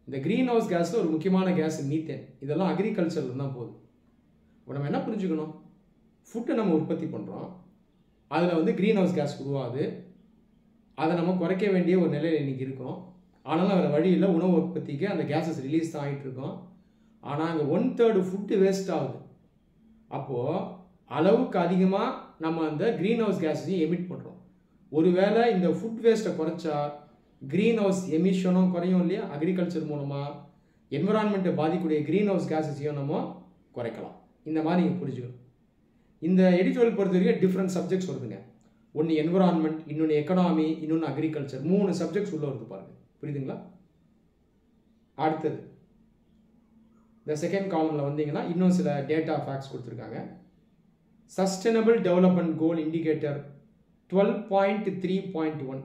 A: இந்த க்ரீன் ஹவுஸ் கேஸில் ஒரு முக்கியமான கேஸ் மீத்தேன். இதெல்லாம் அக்ரிகல்ச்சரில் தான் போகுது. இப்போ நம்ம என்ன புரிஞ்சுக்கணும்? ஃபுட்டை நம்ம உற்பத்தி பண்ணுறோம், அதில் க்ரீன் ஹவுஸ் கேஸ் உருவாகுது. அதை நம்ம குறைக்க வேண்டிய ஒரு நிலையில் இன்றைக்கி இருக்கோம். ஆனாலும் வேறு வழியில் உணவு உற்பத்திக்கு அந்த கேஸஸ் ரிலீஸ் தான் ஆகிட்டு இருக்கோம். ஆனால் அங்கே 1/3 ஃபுட்டு வேஸ்ட் ஆகுது. அப்போது அளவுக்கு அதிகமாக நம்ம அந்த க்ரீன் ஹவுஸ் கேஸையும் எமிட் பண்ணுறோம். ஒருவேளை இந்த ஃபுட் வேஸ்ட்டை குறைச்சா க்ரீன் ஹவுஸ் எமிஷனும் குறையும் இல்லையா? அக்ரிகல்ச்சர் மூலமாக என்விரான்மெண்ட்டை பாதிக்கக்கூடிய க்ரீன் ஹவுஸ் கேஸஸையும் நம்ம குறைக்கலாம். இந்த மாதிரி நீங்கள் புரிஞ்சுக்கணும். இந்த எடிட்டோரியல் பொறுத்த வரைக்கும் டிஃப்ரெண்ட் சப்ஜெக்ட்ஸ் வருதுங்க. ஒன்று என்விரான்மெண்ட், இன்னொன்று எக்கனாமி, இன்னொன்று அக்ரிகல்ச்சர். 3 சப்ஜெக்ட்ஸ் உள்ள வருது பாருங்கள். புரியுதுங்களா? அடுத்தது இந்த செகண்ட் காலமில் வந்தீங்கன்னா இன்னும் சில டேட்டா ஃபேக்ட்ஸ் கொடுத்துருக்காங்க. Sustainable development goal indicator 12.3.1.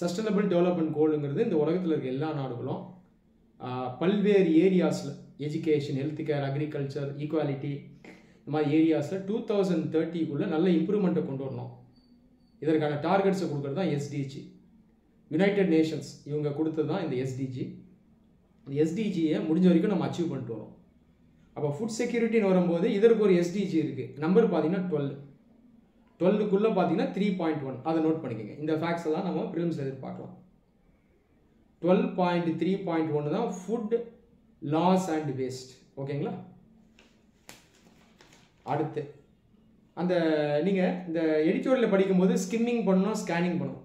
A: Sustainable development கோலுங்கிறது இந்த உலகத்தில் இருக்க எல்லா நாடுகளும் பல்வேறு ஏரியாஸில், education, health care, agriculture, equality, இந்த மாதிரி ஏரியாஸில் 2030க்குள்ளே நல்ல இம்ப்ரூவ்மெண்ட்டை கொண்டு வரணும். இதற்கான டார்கெட்ஸை கொடுக்குறது தான் எஸ்டிஜி. யுனைடெட் நேஷன்ஸ் இவங்க கொடுத்தது தான் இந்த எஸ்டிஜி. இந்த எஸ்டிஜியை முடிஞ்ச வரைக்கும் நம்ம அச்சீவ் பண்ணிட்டு வரோம். அப்போ ஃபுட் செக்யூரிட்டின்னு வரும்போது இதற்கு ஒரு எஸ்டிஜி இருக்குது. நம்பர் பார்த்தீங்கன்னா 12க்குள்ளே பார்த்தீங்கன்னா 3.1, அதை நோட் பண்ணிக்கோங்க. இந்த ஃபேக்ட்ஸ் எல்லாம் நம்ம ப்ரிலிம்ஸ் எதிர்பார்க்கலாம். 12.3.1 தான் ஃபுட் லாஸ் அண்ட் வேஸ்ட். ஓகேங்களா? அடுத்து அந்த நீங்கள் இந்த எடிட்டோரியலில் படிக்கும்போது ஸ்கிம்மிங் பண்ணணும், ஸ்கேனிங் பண்ணணும்.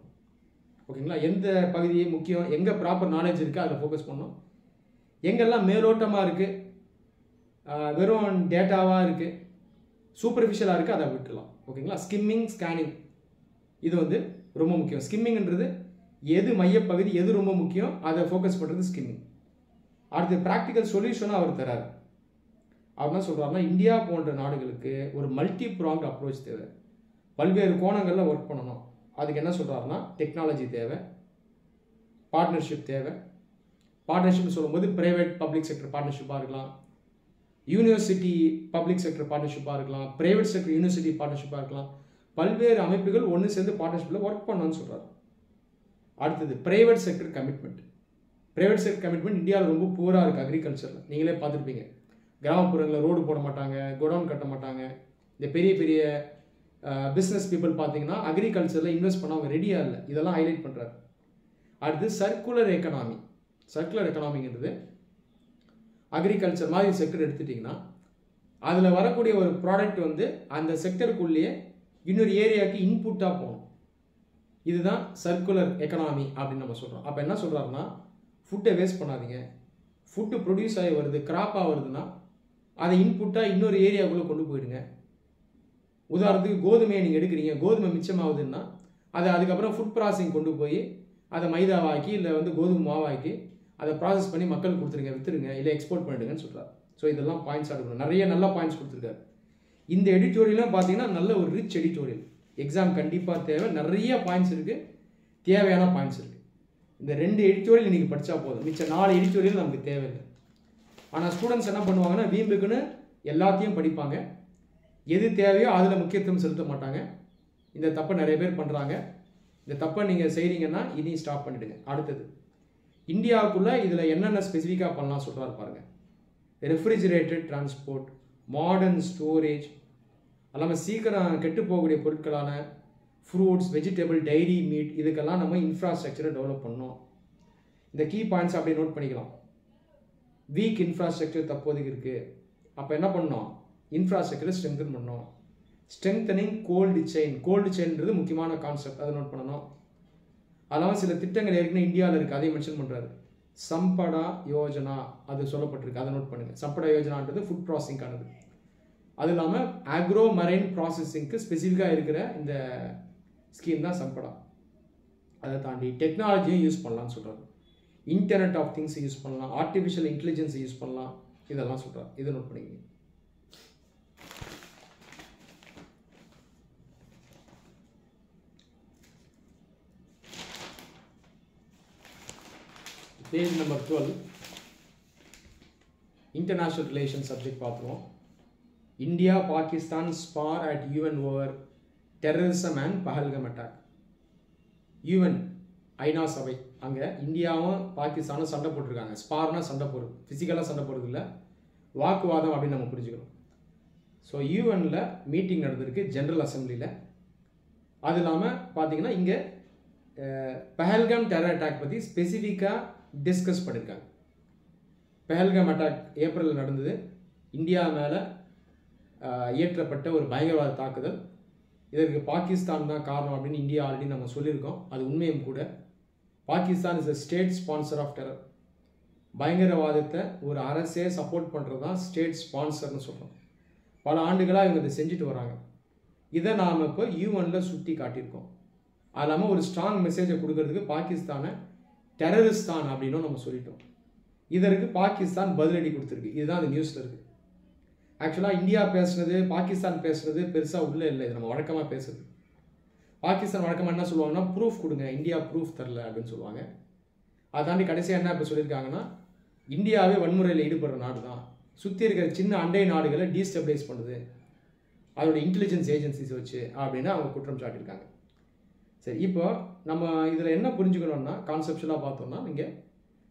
A: ஓகேங்களா? எந்த பகுதி முக்கியம், எங்கே ப்ராப்பர் நாலேஜ் இருக்குது அதில் ஃபோக்கஸ் பண்ணணும். எங்கெல்லாம் மேலோட்டமாக இருக்குது, வெறும் டேட்டாவாக இருக்குது, சூப்பர்ஃபிஷியலாக இருக்குது, அதை விட்டுலாம். ஓகேங்களா? ஸ்கிம்மிங், ஸ்கேனிங் இது வந்து ரொம்ப முக்கியம். ஸ்கிம்மிங்ன்றது எது மையப்பகுதி, எது ரொம்ப முக்கியம், அதை ஃபோக்கஸ் பண்ணுறது ஸ்கிம்மிங். அடுத்து ப்ராக்டிக்கல் சொல்யூஷனும் அவர் தராரு. அவர் என்ன சொல்கிறாருன்னா, இந்தியா போன்ற நாடுகளுக்கு ஒரு மல்டி ப்ராங்ட் அப்ரோச் தேவை, பல்வேறு கோணங்களில் ஒர்க் பண்ணணும். அதுக்கு என்ன சொல்கிறாருன்னா, டெக்னாலஜி தேவை, பார்ட்னர்ஷிப் தேவை. பார்ட்னர்ஷிப்னு சொல்லும்போது ப்ரைவேட் பப்ளிக் செக்டர் பார்ட்னர்ஷிப்பாக இருக்கலாம், யூனிவர்சிட்டி பப்ளிக் செக்டர் பார்ட்னர்ஷிப்பாக இருக்கலாம், ப்ரைவேட் செக்டர் யூனிவர்சிட்டி பார்ட்னர்ஷிப்பாக இருக்கலாம். பல்வேறு அமைப்புகள் ஒன்று சேர்ந்து பார்ட்னர்ஷிப்பில் ஒர்க் பண்ணணும்னு சொல்கிறார். அடுத்தது private sector commitment. Private sector commitment இந்தியாவில் ரொம்ப பூராக இருக்குது. அக்ரிகல்ச்சரில் நீங்களே பார்த்துருப்பீங்க. கிராமப்புறங்களில் ரோடு போட மாட்டாங்க, கோடவுன் கட்ட மாட்டாங்க. இந்த பெரிய பெரிய பிஸ்னஸ் பீப்புள் பார்த்தீங்கன்னா அக்ரிகல்ச்சரில் இன்வெஸ்ட் பண்ண அவங்க ரெடியாக இல்லை. இதெல்லாம் ஹைலைட் பண்ணுறாரு. அடுத்து சர்க்குலர் எக்கனாமி. சர்க்குலர் எக்கனாமிங்கிறது அக்ரிகல்ச்சர் மாதிரி செக்டர் எடுத்துட்டிங்கன்னா அதில் வரக்கூடிய ஒரு ப்ராடக்ட் வந்து அந்த செக்டருக்குள்ளேயே இன்னொரு ஏரியாவுக்கு இன்புட்டாக போகணும். இதுதான் சர்க்குலர் எக்கனாமி அப்படின்னு நம்ம சொல்கிறோம். அப்போ என்ன சொல்கிறாருன்னா, ஃபுட்டை வேஸ்ட் பண்ணாதீங்க. ஃபுட்டு ப்ரொடியூஸ் ஆகி வருது, கிராப்பாக வருதுன்னா அதை இன்புட்டாக இன்னொரு ஏரியாவுக்குள்ளே கொண்டு போயிடுங்க. உதாரணத்துக்கு கோதுமையை நீங்கள் எடுக்கிறீங்க, கோதுமை மிச்சமாகுதுன்னா அதை அதுக்கப்புறம் ஃபுட் ப்ராசஸிங் கொண்டு போய் அதை மைதாவாக்கி இல்லை வந்து கோதுமை மாவாக்கி அதை ப்ராசஸ் பண்ணி மக்களுக்கு கொடுத்துருங்க, விற்றுருங்க, இல்லை எக்ஸ்போர்ட் பண்ணிடுங்கன்னு சொல்கிறார். ஸோ இதெல்லாம் பாயிண்ட்ஸ் எடுக்கணும். நிறைய நல்ல பாயிண்ட்ஸ் கொடுத்துருக்காரு. இந்த எடிட்டோரியலும் பார்த்தீங்கன்னா நல்ல ஒரு ரிச் எடிட்டோரியல். எக்ஸாம் கண்டிப்பாக தேவை. நிறைய பாயிண்ட்ஸ் இருக்குது, தேவையான பாயிண்ட்ஸ் இருக்குது. இந்த 2 எடிட்டோரியல் இன்றைக்கி படித்தா போதும். மிச்சம் 4 எடிட்டோரியல் நமக்கு தேவையில்லை. ஆனால் ஸ்டூடெண்ட்ஸ் என்ன பண்ணுவாங்கன்னா, வீம்புக்குன்னு எல்லாத்தையும் படிப்பாங்க, எது தேவையோ அதில் முக்கியத்துவம் செலுத்த மாட்டாங்க. இந்த தப்பை நிறைய பேர் பண்ணுறாங்க. இந்த தப்பை நீங்கள் செய்கிறீங்கன்னா இனி ஸ்டாப் பண்ணிவிடுங்க. அடுத்தது இந்தியாவுக்குள்ளே இதில் என்னென்ன ஸ்பெசிஃபிக்காக பண்ணலாம் சொல்கிறாரு பாருங்கள். ரெஃப்ரிஜிரேட்டட் டிரான்ஸ்போர்ட், மாடர்ன் ஸ்டோரேஜ், அல்லாமல் சீக்கிரம் கெட்டு போகக்கூடிய பொருட்களான ஃப்ரூட்ஸ், வெஜிடபிள், டைரி, மீட், இதுக்கெல்லாம் நம்ம இன்ஃப்ராஸ்ட்ரக்சரை டெவலப் பண்ணோம். இந்த கீ பாயிண்ட்ஸ் அப்படியே நோட் பண்ணிக்கலாம். வீக் இன்ஃப்ராஸ்ட்ரக்சர் தற்போதைக்கு இருக்குது. அப்போ என்ன பண்ணோம், இன்ஃப்ராஸ்ட்ரக்சரை ஸ்ட்ரெங்தன் பண்ணோம். Strengthening cold chain. கோல்டு செயின்றது முக்கியமான கான்செப்ட், அதை நோட் பண்ணணும். அதெல்லாம் சில திட்டங்கள் ஏற்கனவே இந்தியாவில் இருக்குது, அதையும் மென்ஷன் பண்ணுறாரு. சம்படா யோஜனா அது சொல்லப்பட்டிருக்கு, அதை நோட் பண்ணுங்கள். சம்படா யோஜனான்றது ஃபுட் ப்ராசஸிங்கானது. அது இல்லாமல் ஆக்ரோ மரைன் ப்ராசஸிங்க்கு ஸ்பெசிஃபிக்காக இருக்கிற இந்த ஸ்கீம் தான் சம்படா. அதை தாண்டி டெக்னாலஜியும் யூஸ் பண்ணலாம்னு சொல்கிறாரு. இன்டர்நெட் ஆஃப் திங்ஸ் யூஸ் பண்ணலாம், ஆர்டிஃபிஷியல் இன்டெலிஜென்ஸ் யூஸ் பண்ணலாம், இதெல்லாம் சொல்கிறார். இதை நோட் பண்ணிக்கங்க. Page number 12 international relation subject பார்த்துருவோம். India Pakistan spar at UN over terrorism and Pahalgam attack. UN ஐநா சபை, அங்கே இந்தியாவும் பாகிஸ்தானும் சண்டை போட்டிருக்காங்க. ஸ்பார்னா சண்டை போடுறது, ஃபிசிக்கலாக சண்டை போடுறது இல்லை, வாக்குவாதம் அப்படின்னு நம்ம புரிஞ்சுக்கணும். ஸோ யூஎனில் மீட்டிங் நடந்திருக்கு, ஜென்ரல் அசம்பிளியில். அது இல்லாமல் பார்த்தீங்கன்னா இங்கே பஹல்கம் டெரர் அட்டாக் பற்றி ஸ்பெசிஃபிக்காக டிஸ்கஸ் பண்ணியிருக்காங்க. பஹல்கம் அட்டாக் ஏப்ரலில் நடந்தது. இந்தியா மேலே இயற்றப்பட்ட ஒரு பயங்கரவாத தாக்குதல். இதற்கு பாகிஸ்தான் தான் காரணம் அப்படின்னு இந்தியா ஆல்ரெடி நம்ம சொல்லியிருக்கோம். அது உண்மையும் கூட. Pakistan is a state sponsor of terror. பயங்கரவாதத்தை ஒரு அரசே சப்போர்ட் பண்ணுறது தான் ஸ்டேட் ஸ்பான்சர்னு சொல்கிறோம். பல ஆண்டுகளாக இவங்க இதை செஞ்சுட்டு வராங்க. இதை நாம் இப்போ யூஎனில் சுட்டி காட்டியிருக்கோம். அது இல்லாமல் ஒரு ஸ்ட்ராங் மெசேஜை கொடுக்கறதுக்கு பாகிஸ்தானை டெரரிஸ்தான் அப்படின்னும் நம்ம சொல்லிட்டோம். இதற்கு பாகிஸ்தான் பதிலடி கொடுத்துருக்கு. இதுதான் அந்த நியூஸில் இருக்குது. ஆக்சுவலாக இந்தியா பேசுனது, பாகிஸ்தான் பேசுனது பெருசாக உள்ளே இல்லை, இது நம்ம வழக்கமாக பேசுறது. பாகிஸ்தான் வழக்கமாக என்ன சொல்லுவாங்கன்னா, ப்ரூஃப் கொடுங்க, இந்தியா ப்ரூஃப் தரல அப்படின்னு சொல்லுவாங்க. அதை தாண்டி கடைசியாக என்ன இப்போ சொல்லியிருக்காங்கன்னா, இந்தியாவே வன்முறையில் ஈடுபடுற நாடு தான், சுற்றி இருக்கிற சின்ன அண்டை நாடுகளை டீஸ்டபிளைஸ் பண்ணுது அதோட இன்டெலிஜென்ஸ் ஏஜென்சிஸ் வச்சு அப்படின்னு அவங்க குற்றம் சாட்டியிருக்காங்க. சரி, இப்போ நம்ம இதில் என்ன புரிஞ்சுக்கணும்னா, கான்செப்ஷுவலாக பார்த்தோம்னா, இங்கே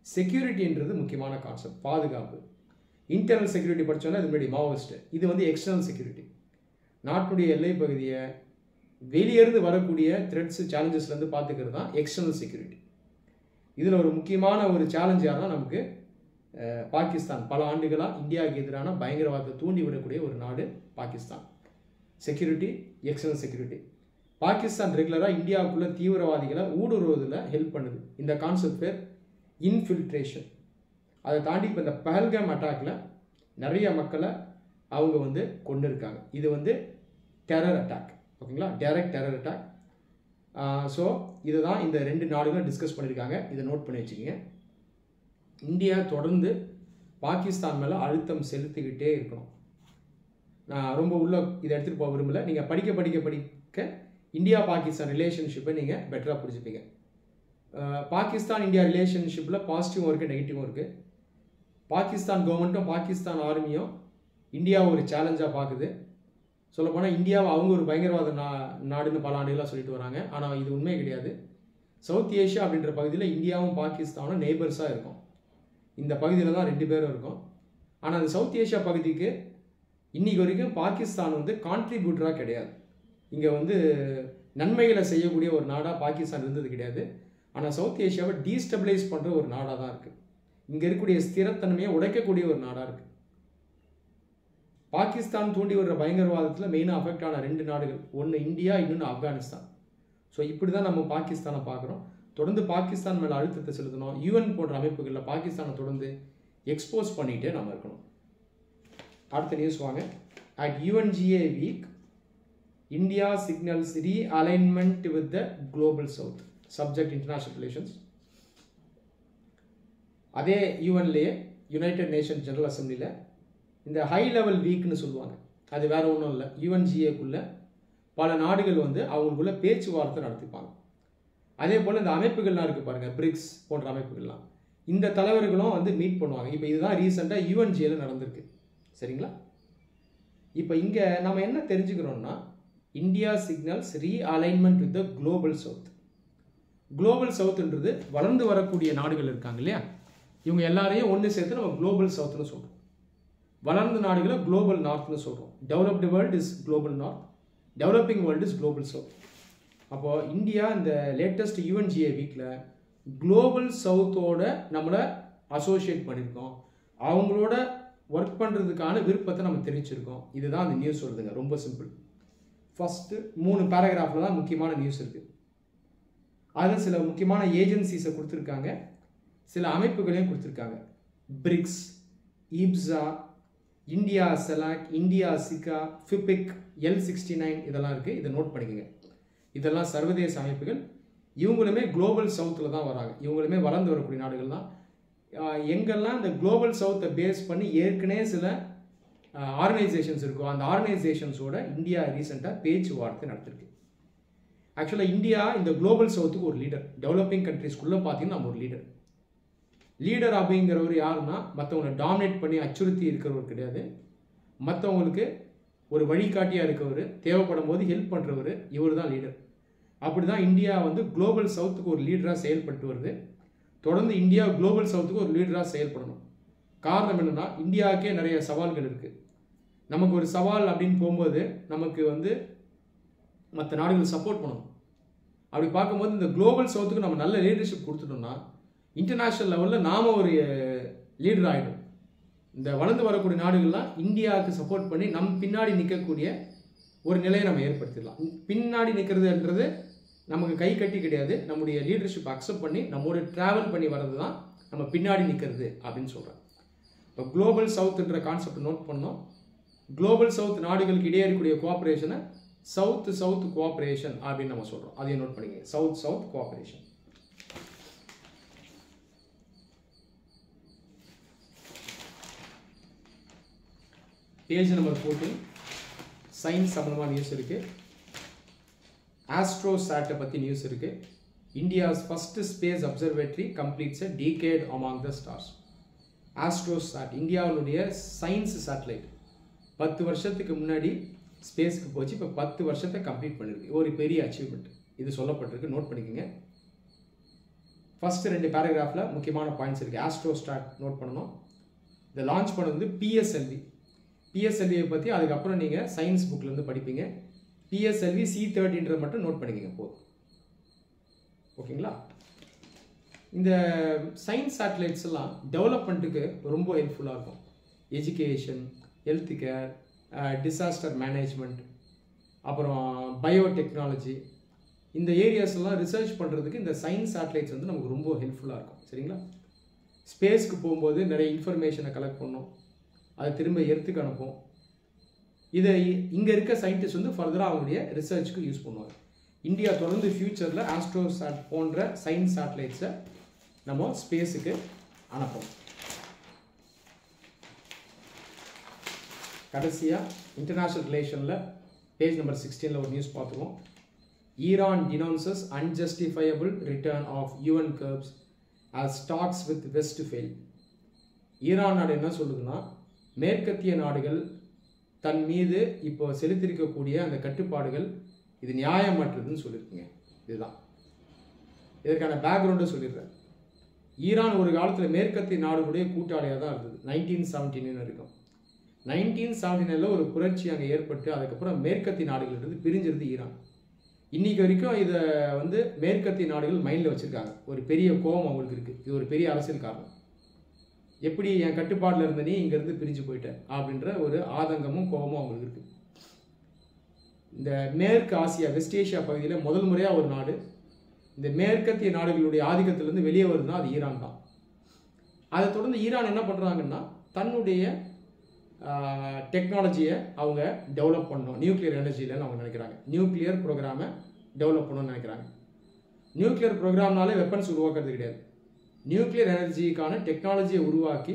A: செக்யூரிட்டின்றது முக்கியமான கான்செப்ட், பாதுகாப்பு. இன்டர்னல் செக்யூரிட்டி படித்தோன்னா இது முன்னாடி மாவோயிஸ்ட்டு. இது வந்து எக்ஸ்டர்னல் செக்யூரிட்டி. நாட்டுடைய எல்லை பகுதியை வெளியிருந்து வரக்கூடிய த்ரெட்ஸ் சேலஞ்சஸ்லேருந்து பார்த்துக்கிறது தான் எக்ஸ்டர்னல் செக்யூரிட்டி. இதில் ஒரு முக்கியமான ஒரு சேலஞ்ச் யாருன்னா நமக்கு பாகிஸ்தான். பல ஆண்டுகளாக இந்தியாவுக்கு எதிரான பயங்கரவாதத்தை தூண்டி விடக்கூடிய ஒரு நாடு Pakistan. Security, external security. Pakistan ரெகுலராக இந்தியாவுக்குள்ள தீவிரவாதிகளை ஊடுருவதில் ஹெல்ப் பண்ணுது. இந்த கான்செப்ட் பேர் இன்ஃபில்ட்ரேஷன். அதை தாண்டி இப்போ இந்த பஹல்காம் அட்டாக்ல நிறைய மக்களை அவங்க வந்து கொண்டு இருக்காங்க. இது வந்து டெரர் அட்டாக், ஓகேங்களா, டைரக்ட் டெரர் அட்டாக். ஸோ இதுதான் இந்த 2 நாடுகளும் டிஸ்கஸ் பண்ணியிருக்காங்க. இதை நோட் பண்ணி வச்சுக்கோங்க. இந்தியா தொடர்ந்து பாகிஸ்தான் மேலே அழுத்தம் செலுத்திக்கிட்டே இருக்கணும். நான் ரொம்ப உள்ள இதை எடுத்துகிட்டு போக விரும்பலை. நீங்கள் படிக்க இந்தியா பாகிஸ்தான் ரிலேஷன்ஷிப்பை நீங்கள் பெட்டராக புரிஞ்சுப்பீங்க. பாகிஸ்தான் இந்தியா ரிலேஷன்ஷிப்பில் பாசிட்டிவும் இருக்குது, நெகட்டிவும் இருக்குது. பாகிஸ்தான் கவர்மெண்ட்டும் பாகிஸ்தான் ஆர்மியும் இந்தியாவை ஒரு சேலஞ்சாக பார்க்குது. சொல்லப்போனால் இந்தியாவை அவங்க ஒரு பயங்கரவாத நாடுன்னு பல ஆண்டுகளாக சொல்லிட்டு வராங்க. ஆனால் இது உண்மை கிடையாது. சவுத் ஏஷியா அப்படின்ற பகுதியில் இந்தியாவும் பாகிஸ்தானும் நெய்பர்ஸாக இருக்கும். இந்த பகுதியில் தான் 2 பேரும் இருக்கும். ஆனால் அந்த சவுத் ஏஷியா பகுதிக்கு இன்றைக்கி வரைக்கும் பாகிஸ்தான் வந்து கான்ட்ரிபியூட்டராக கிடையாது. இங்கே வந்து நன்மைகளை செய்யக்கூடிய ஒரு நாடாக பாகிஸ்தான் இருந்தது கிடையாது. ஆனால் சவுத் ஏஷியாவை டீஸ்டபிளைஸ் பண்ணுற ஒரு நாடாக தான் இருக்குது. இங்கே இருக்கக்கூடிய ஸ்திரத்தன்மையை உடைக்கக்கூடிய ஒரு நாடாக இருக்குது. பாகிஸ்தான் தூண்டி வர்ற பயங்கரவாதத்தில் மெயினாக அஃபெக்ட் ஆன 2 நாடுகள், ஒன்று இந்தியா, இன்னொன்று ஆப்கானிஸ்தான். ஸோ இப்படி தான் நம்ம பாகிஸ்தானை பார்க்குறோம். தொடர்ந்து பாகிஸ்தான் மேலே அழுத்தத்தை செலுத்தணும். யூஎன் போன்ற அமைப்புகளில் பாகிஸ்தானை தொடர்ந்து எக்ஸ்போஸ் பண்ணிகிட்டே நம்ம இருக்கணும். அடுத்த நியூஸ் வாங்க. At UNGA week India signals realignment with the global south. Subject international relations. அதே யூஎன்லேயே யுனைடெட் நேஷன் ஜெனரல் அசம்பிளியில் இந்த ஹை லெவல் வீக்னு சொல்லுவாங்க. அது வேற ஒன்றும் இல்லை. UNGAக்குள்ள பல நாடுகள் வந்து அவங்களுக்குள்ள பேச்சுவார்த்தை நடத்திப்பாங்க. அதே போல் இந்த அமைப்புகள்லாம் இருக்குது பாருங்கள், பிரிக்ஸ் போன்ற அமைப்புகள்லாம், இந்த தலைவர்களும் வந்து மீட் பண்ணுவாங்க. இப்போ இதுதான் ரீசெண்டாக UNGAல நடந்திருக்கு. சரிங்களா? இப்போ இங்கே நம்ம என்ன தெரிஞ்சுக்கிறோம்னா, India signals realignment with the global south. Global சவுத்ன்றது வளர்ந்து வரக்கூடிய நாடுகள் இருக்காங்க இல்லையா, இவங்க எல்லாரையும் ஒன்று சேர்த்து நம்ம குளோபல் சவுத்னு சொல்கிறோம். வளர்ந்த நாடுகளை குளோபல் நார்த்னு சொல்கிறோம். Developed world is global north, developing world is global south. அப்போது இந்தியா இந்த லேட்டஸ்ட் UNGA வீக்கில் குளோபல் சவுத்தோட நம்மளை அசோசியேட் பண்ணியிருக்கோம். அவங்களோட ஒர்க் பண்ணுறதுக்கான விருப்பத்தை நம்ம தெரிவிச்சிருக்கோம். இதுதான் அந்த நியூஸ் சொல்லுதுங்க. ரொம்ப சிம்பிள். ஃபஸ்ட்டு 3 பேராகிராஃபில் தான் முக்கியமான நியூஸ் இருக்குது. அதில் சில முக்கியமான ஏஜென்சிஸை கொடுத்துருக்காங்க, சில அமைப்புகளையும் கொடுத்துருக்காங்க. BRICS, IBSA, India CELAC, India SICA, FIPIC, L69 இதெல்லாம் இருக்குது. இதை நோட் பண்ணிக்கோங்க. இதெல்லாம் சர்வதேச அமைப்புகள். இவங்களுமே குளோபல் சவுத்தில் தான் வராங்க. இவங்களுமே வளர்ந்து வரக்கூடிய நாடுகள் தான். எங்கெல்லாம் இந்த குளோபல் சவுத்தை பேஸ் பண்ணி ஏற்கனவே சில ஆர்கனைசேஷன்ஸ் இருக்கும், அந்த ஆர்கனைசேஷன்ஸோட இந்தியா ரீசெண்டாக பேச்சுவார்த்தை நடத்திருக்கு. ஆக்சுவலாக இந்தியா இந்த குளோபல் சவுத்துக்கு ஒரு லீடர். டெவலப்பிங் கண்ட்ரிஸ்குள்ளே பார்த்தீங்கன்னா நம்ம ஒரு லீடர். லீடர் அப்படிங்கிறவர் யாருன்னா, மற்றவங்களை டாமினேட் பண்ணி அச்சுறுத்தி இருக்கிறவர் கிடையாது. மற்றவங்களுக்கு ஒரு வழிகாட்டியாக இருக்கவர், தேவைப்படும் போது ஹெல்ப் பண்ணுறவர், இவர் தான் லீடர். அப்படி தான் இந்தியா வந்து குளோபல் சவுத்துக்கு ஒரு லீடராக செயல்பட்டு வருது. தொடர்ந்து இந்தியா குளோபல் சவுத்துக்கு ஒரு லீடராக செயல்படணும். காரணம் என்னென்னா, இந்தியாவுக்கே நிறைய சவால்கள் இருக்குது. நமக்கு ஒரு சவால் அப்படின்னு போகும்போது நமக்கு வந்து மற்ற நாடுகள் சப்போர்ட் பண்ணணும். அப்படி பார்க்கும்போது இந்த குளோபல் சவுத்துக்கு நம்ம நல்ல லீடர்ஷிப் கொடுத்துட்டோம்னா இன்டர்நேஷ்னல் லெவலில் நாம் ஒரு லீடர் ஆகிடும். இந்த வளர்ந்து வரக்கூடிய நாடுகள்லாம் இந்தியாவுக்கு சப்போர்ட் பண்ணி நம் பின்னாடி நிற்கக்கூடிய ஒரு நிலையை நம்ம ஏற்படுத்திடலாம். பின்னாடி நிற்கிறதுன்றது நமக்கு கை கட்டி கிடையாது. நம்முடைய லீடர்ஷிப் அக்செப்ட் பண்ணி நம்மோட ட்ராவல் பண்ணி வர்றது தான் நம்ம பின்னாடி நிற்கிறது அப்படின்னு சொல்கிறேன். இப்போ குளோபல் சவுத்துன்ற கான்செப்ட் நோட் பண்ணோம். குளோபல் சவுத் நாடுகளுக்கு இடையே இருக்கக்கூடிய கோஆப்ரேஷனை சவுத் சவுத் கோஆப்ரேஷன் அப்படின்னு நம்ம சொல்கிறோம். அதையும் நோட் பண்ணிங்க. South south cooperation. Page number 14 science சம்பந்தமாக நியூஸ் இருக்குது. ஆஸ்ட்ரோசாட்டை பற்றி நியூஸ் இருக்குது. India's first space observatory completes a decade among the stars. AstroSat இந்தியாவுடைய சயின்ஸ் சேட்டலைட் 10 வருஷத்துக்கு முன்னாடி ஸ்பேஸ்க்கு போச்சு. இப்போ 10 வருஷத்தை கம்ப்ளீட் பண்ணியிருக்கு. ஒரு பெரிய அச்சீவ்மெண்ட் இது சொல்லப்பட்டிருக்கு. நோட் பண்ணிக்கோங்க. ஃபஸ்ட்டு 2 பேராகிராஃபில் முக்கியமான பாயிண்ட்ஸ் இருக்குது. ஆஸ்ட்ரோசாட் நோட் பண்ணணும். இதை லான்ச் பண்ணது வந்து PSLV. PSLVயை பற்றி அதுக்கப்புறம் நீங்கள் சயின்ஸ் புக்லேருந்து படிப்பீங்க. PSLV C30ன்றது மட்டும் நோட் பண்ணிக்கங்க போதும். ஓகேங்களா? இந்த சயின்ஸ் சேட்டலைட்ஸ் எல்லாம் டெவலப்மெண்ட்டுக்கு ரொம்ப ஹெல்ப்ஃபுல்லாக இருக்கும். Education, health care, disaster management, அப்புறம் பயோடெக்னாலஜி, இந்த ஏரியாஸ் எல்லாம் ரிசர்ச் பண்ணுறதுக்கு இந்த சயின்ஸ் சேட்டலைட்ஸ் வந்து நமக்கு ரொம்ப ஹெல்ப்ஃபுல்லாக இருக்கும். சரிங்களா? ஸ்பேஸ்க்கு போகும்போது நிறைய இன்ஃபர்மேஷனை கலெக்ட் பண்ணோம், அதை திரும்ப எர்த்துக்கு அனுப்போம். இதை இங்கே இருக்க சயின்டிஸ்ட் வந்து ஃபர்தராக அவங்களுடைய ரிசர்ச்சுக்கு யூஸ் பண்ணுவாங்க. இந்தியா தொடர்ந்து ஃபியூச்சரில் ஆஸ்ட்ரோசாட் போன்ற சயின்ஸ் சேட்டலைட்ஸை நம்ம ஸ்பேஸுக்கு அனுப்போம். கடைசியாக இன்டர்நேஷ்னல் ரிலேஷனில் பேஜ் நம்பர் 16 ஒரு நியூஸ் பார்த்துருவோம். Iran denounces unjustifiable return of UN curbs as talks with West fail. Iran நாடு என்ன சொல்லுதுன்னா, மேற்கத்திய நாடுகள் தன் மீது இப்போ செலுத்திருக்கக்கூடிய அந்த கட்டுப்பாடுகள் இது நியாயமற்றதுன்னு சொல்லியிருக்குங்க. இதுதான் இதற்கான பேக்ரவுண்டை சொல்லிடுறேன். ஈரான் ஒரு காலத்தில் மேற்கத்திய நாடுகளுடைய கூட்டாளியாக தான் இருந்தது. 1979 இருக்கும். 1979 ஒரு புரட்சி அங்கே ஏற்பட்டு அதுக்கப்புறம் மேற்கத்திய நாடுகளிலிருந்து பிரிஞ்சிருது ஈரான். இன்னைக்கு வரைக்கும் இதை வந்து மேற்கத்திய நாடுகள் மைண்டில் வச்சுருக்காங்க. ஒரு பெரிய கோபம் அவங்களுக்கு இருக்குது. இது ஒரு பெரிய அரசியல் காரணம். எப்படி என் கட்டுப்பாட்டில் இருந்த நீ இங்கேருந்து பிரிஞ்சு போயிட்ட அப்படின்ற ஒரு ஆதங்கமும் கோபமும் அவங்களுக்கு இருக்குது. இந்த மேற்கு ஆசியா, வெஸ்ட் ஏஷியா பகுதியில் முதல் முறையாக ஒரு நாடு இந்த மேற்கத்திய நாடுகளுடைய ஆதிக்கத்திலிருந்து வெளியே வருதுன்னா அது ஈரான் தான். அதை தொடர்ந்து ஈரான் என்ன பண்ணுறாங்கன்னா, தன்னுடைய டெக்னாலஜியை அவங்க டெவலப் பண்ணணும், நியூக்ளியர் எனர்ஜியிலன்னு அவங்க நினைக்கிறாங்க. நியூக்ளியர் ப்ரோக்ராமை டெவலப் பண்ணணும்னு நினைக்கிறாங்க. நியூக்ளியர் ப்ரோக்ராம்னாலே வெப்பன்ஸ் உருவாக்குறது கிடையாது. நியூக்ளியர் எனர்ஜிக்கான டெக்னாலஜியை உருவாக்கி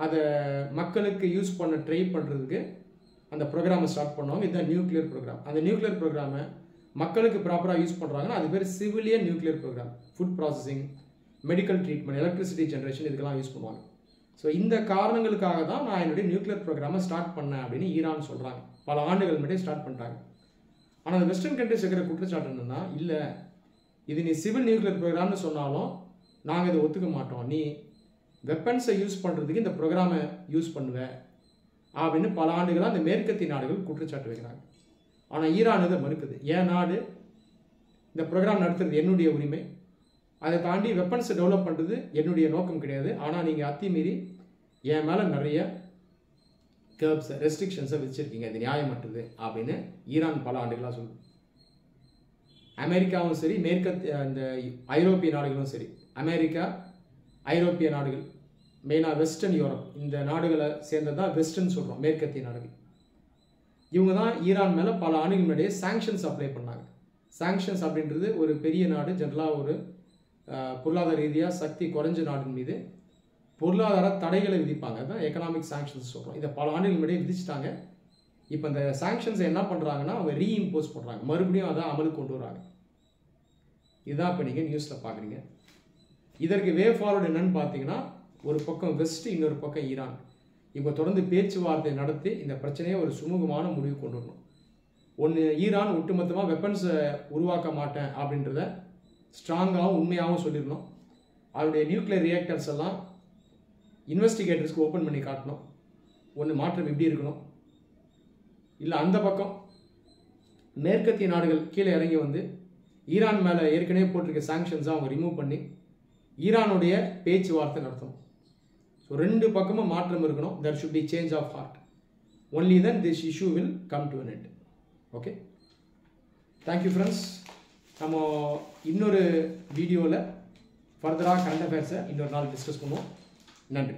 A: அதை மக்களுக்கு யூஸ் பண்ண ட்ரை பண்ணுறதுக்கு அந்த ப்ரோக்ராமை ஸ்டார்ட் பண்ணுவாங்க. இதுதான் நியூக்ளியர் ப்ரோக்ராம். அந்த நியூக்ளியர் ப்ரோக்ராமை மக்களுக்கு ப்ராப்பராக யூஸ் பண்ணுறாங்கன்னா அது பேர் civilian nuclear programme. Food processing, medical treatment, electricity generation, இதுக்கெல்லாம் யூஸ் பண்ணுவாங்க. ஸோ இந்த காரணங்களுக்காக தான் நான் என்னுடைய நியூக்ளியர் ப்ரோக்ராமை ஸ்டார்ட் பண்ணேன் அப்படின்னு ஈரான் சொல்கிறாங்க. பல ஆண்டுகள் முன்னாடியே ஸ்டார்ட் பண்ணிட்டாங்க. ஆனால் அந்த வெஸ்டர்ன் கண்ட்ரிஸ் இருக்கிற குற்றச்சாட்டு என்னன்னா, இல்லை இது நீ சிவில் நியூக்ளியர் ப்ரோக்ராம்னு சொன்னாலும் நாங்கள் இதை ஒத்துக்க மாட்டோம், நீ வெப்பன்ஸை யூஸ் பண்ணுறதுக்கு இந்த ப்ரோக்ராமை யூஸ் பண்ணுவேன் அப்படின்னு பல ஆண்டுகளாக அந்த மேற்கத்திய நாடுகள் குற்றச்சாட்டு வைக்கிறாங்க. ஆனால் ஈரான் இதை மறுக்குது. என் நாடு இந்த ப்ரோக்ராம் நடத்துறது என்னுடைய உரிமை, அதை தாண்டி வெப்பன்ஸை டெவலப் பண்ணுறது என்னுடைய நோக்கம் கிடையாது. ஆனால் நீங்கள் அத்துமீறி என் மேலே நிறைய கர்ப்ஸ், ரெஸ்ட்ரிக்ஷன்ஸை வச்சுருக்கீங்க, இது நியாயமற்றது அப்படின்னு ஈரான் பல ஆண்டுகளாக சொல்லுது. அமெரிக்காவும் சரி, மேற்கத்திய இந்த ஐரோப்பிய நாடுகளும் சரி, அமெரிக்கா, ஐரோப்பிய நாடுகள், மெயினாக வெஸ்டர்ன் யூரோப், இந்த நாடுகளை சேர்ந்தது தான் வெஸ்டர்ன் சொல்கிறோம், மேற்கத்திய நாடுகள். இவங்க தான் ஈரான் மேலே பல ஆண்டுகள் முன்னாடியே சாங்ஷன்ஸ் அப்ளை பண்ணாங்க. சாங்ஷன்ஸ் அப்படின்றது ஒரு பெரிய நாடு, ஜென்ரலாக ஒரு பொருளாதார ரீதியாக சக்தி குறைஞ்ச நாட்டின் மீது பொருளாதார தடைகளை விதிப்பாங்க. அதுதான் எக்கனாமிக் சாங்ஷன்ஸ் சொல்கிறோம். இதை பல ஆண்டுகள் முன்னாடியே விதிச்சிட்டாங்க. இப்போ இந்த சாங்ஷன்ஸை என்ன பண்ணுறாங்கன்னா அவங்க ரீஇம்போஸ் பண்ணுறாங்க, மறுபடியும் அதை அமலுக்கு கொண்டு வராங்க. இதுதான் இப்போ நீங்கள் நியூஸில் பார்க்குறீங்க. இதற்கு வே ஃபார்வர்டு என்னன்னு பார்த்தீங்கன்னா, ஒரு பக்கம் வெஸ்ட், இன்னொரு பக்கம் ஈரான். இப்போ தொடர்ந்து பேச்சுவார்த்தை நடத்தி இந்த பிரச்சனையை ஒரு சுமூகமான முடிவு கொண்டு வரணும். ஒன்று, ஈரான் ஒட்டுமொத்தமாக வெப்பன்ஸை உருவாக்க மாட்டேன் அப்படின்றத ஸ்ட்ராங்காகவும் உண்மையாகவும் சொல்லிடணும். அவருடைய நியூக்ளியர் ரியாக்டர்ஸ் எல்லாம் இன்வெஸ்டிகேட்டர்ஸ்க்கு ஓப்பன் பண்ணி காட்டணும். ஒன்று, மாற்றம் எப்படி இருக்கணும். இல்லை அந்த பக்கம் மேற்கத்திய நாடுகள் கீழே இறங்கி வந்து ஈரான் மேலே ஏற்கனவே போட்டிருக்க சாங்ஷன்ஸை அவங்க ரிமூவ் பண்ணி ஈரானுடைய பேச்சுவார்த்தை நடத்தணும். ஸோ ரெண்டு பக்கமும் மாற்றம் இருக்கணும். there should be change of heart. only then this issue will come to an end. Okay, thank you friends. நம்ம இன்னொரு வீடியோவில் ஃபர்தராக கரண்ட் அஃபேர்ஸை இன்னொரு நாள் டிஸ்கஸ் பண்ணுவோம். நன்றி.